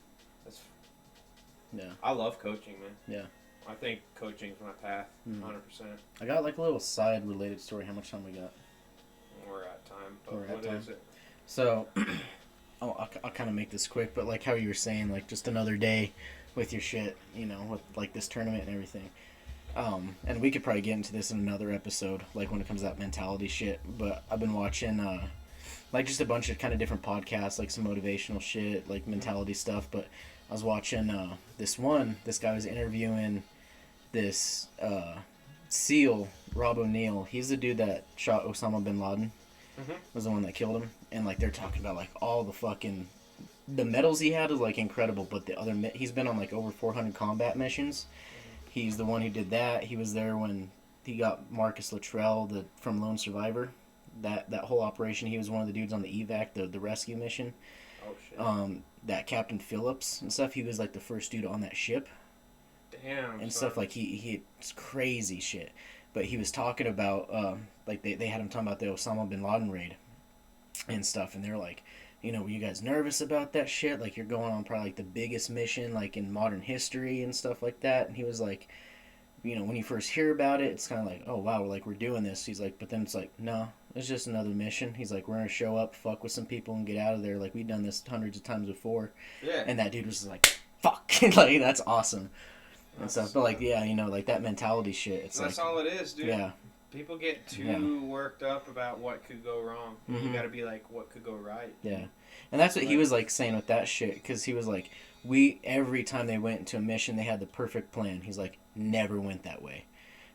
I love coaching, man. Yeah. I think coaching's my path, 100%. I got, like, a little side-related story. How much time we got? We're at time, but what is it? So, I'll kind of make this quick, but like how you were saying, like just another day with your shit, you know, with like this tournament and everything. And we could probably get into this in another episode, like when it comes to that mentality shit. But I've been watching, like just a bunch of kind of different podcasts, like some motivational shit, like mentality stuff. But I was watching this guy was interviewing this SEAL, Rob O'Neill. He's the dude that shot Osama bin Laden. Was the one that killed him. And like they're talking about like all the fucking the medals he had is like incredible, but the other he's been on like over 400 combat missions. He's the one who did that. He was there when he got Marcus Luttrell from Lone Survivor. That whole operation. He was one of the dudes on the evac, the rescue mission. Oh shit. That Captain Phillips and stuff. He was like the first dude on that ship. Damn. And stuff like it's crazy shit. But he was talking about, like, they had him talking about the Osama bin Laden raid and stuff, and they're like, you know, were you guys nervous about that shit? Like, you're going on probably, like, the biggest mission, like, in modern history and stuff like that. And he was like, you know, when you first hear about it, it's kind of like, oh, wow, like, we're doing this. He's like, but then it's like, no, it's just another mission. He's like, we're going to show up, fuck with some people, and get out of there. Like, we've done this hundreds of times before. Yeah. And that dude was like, fuck. Like, that's awesome. And stuff. But, like, yeah, you know, like, that mentality shit. It's that's like, all it is, dude. Yeah. People get too worked up about what could go wrong. Mm-hmm. You got to be like, what could go right? Yeah. And that's what he was, like, saying with that shit. Because he was like, every time they went into a mission, they had the perfect plan. He's like, never went that way.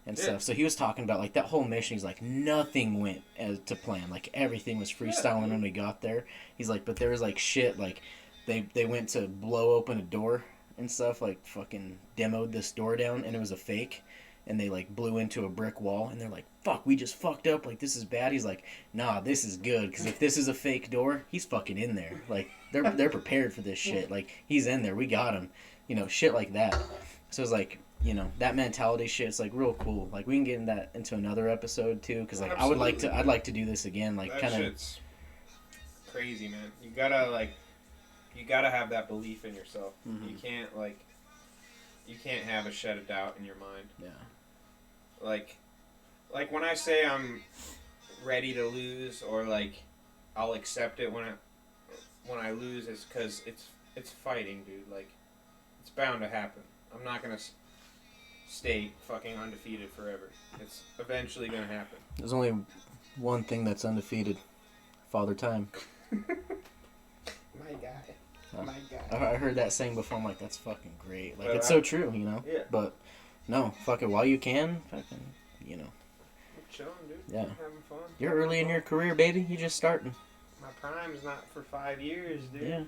And stuff. So he was talking about, like, that whole mission. He's like, nothing went as to plan. Like, everything was freestyling when we got there. He's like, but there was, like, shit. Like, they went to blow open a door and stuff. Like, fucking demoed this door down, and it was a fake. And they, like, blew into a brick wall, and they're like, fuck, we just fucked up, like, this is bad. He's like, nah, this is good, because if this is a fake door, he's fucking in there. Like, they're prepared for this shit. Like, he's in there, we got him. You know, shit like that. So it's like, you know, that mentality shit, it's, like, real cool. Like, we can get into another episode, too, because, like, I'd like to do this again, like, kind of. Shit's crazy, man. You gotta have that belief in yourself. Mm-hmm. You can't have a shed of doubt in your mind. Yeah. Like when I say I'm ready to lose, or like I'll accept it when I lose, it's because it's fighting, dude. Like, it's bound to happen. I'm not gonna stay fucking undefeated forever. It's eventually gonna happen. There's only one thing that's undefeated: Father Time. My guy. My God. I heard that saying before. I'm like, that's fucking great. Like, it's so true, you know? Yeah. But, no, fuck it. While you can, fucking, you know. I'm chilling, dude. Yeah. I'm having fun. You're early in your career, baby. You're just starting. My prime's not for 5 years, dude.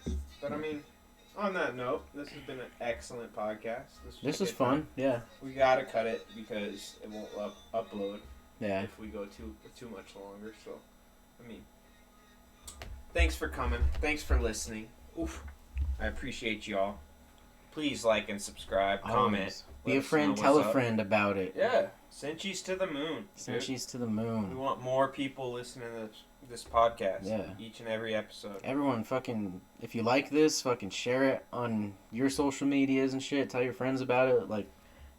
Yeah. But, I mean, on that note, this has been an excellent podcast. This is fun, yeah. We gotta cut it because it won't upload. Yeah. If we go too much longer, so, I mean... Thanks for coming. Thanks for listening. Oof. I appreciate y'all. Please like and subscribe. Comment. Be a friend. Tell a friend about it. Yeah. Sinchies to the moon. Sinchies to the moon. We want more people listening to this podcast. Yeah. Each and every episode. Everyone fucking... If you like this, fucking share it on your social medias and shit. Tell your friends about it. Like,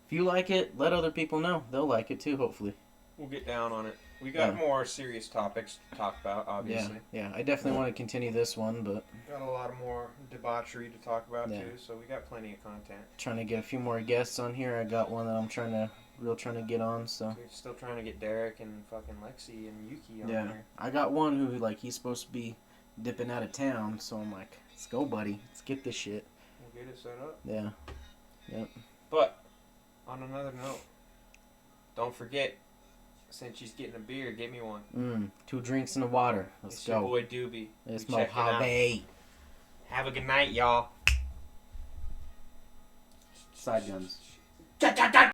if you like it, let other people know. They'll like it too, hopefully. We'll get down on it. We got more serious topics to talk about, obviously. Yeah, I definitely want to continue this one, but... Got a lot more debauchery to talk about, too, so we got plenty of content. Trying to get a few more guests on here. I got one that I'm trying to get on, so... We're still trying to get Derek and fucking Lexi and Yuki on here. I got one who, like, he's supposed to be dipping out of town, so I'm like, let's go, buddy. Let's get this shit. We'll get it set up. Yeah. Yep. But, on another note, don't forget... Since she's getting a beer, get me one. 2 drinks in the water. Let's it's go. Your boy Doobie. It's Mojave. Have a good night, y'all. Side guns.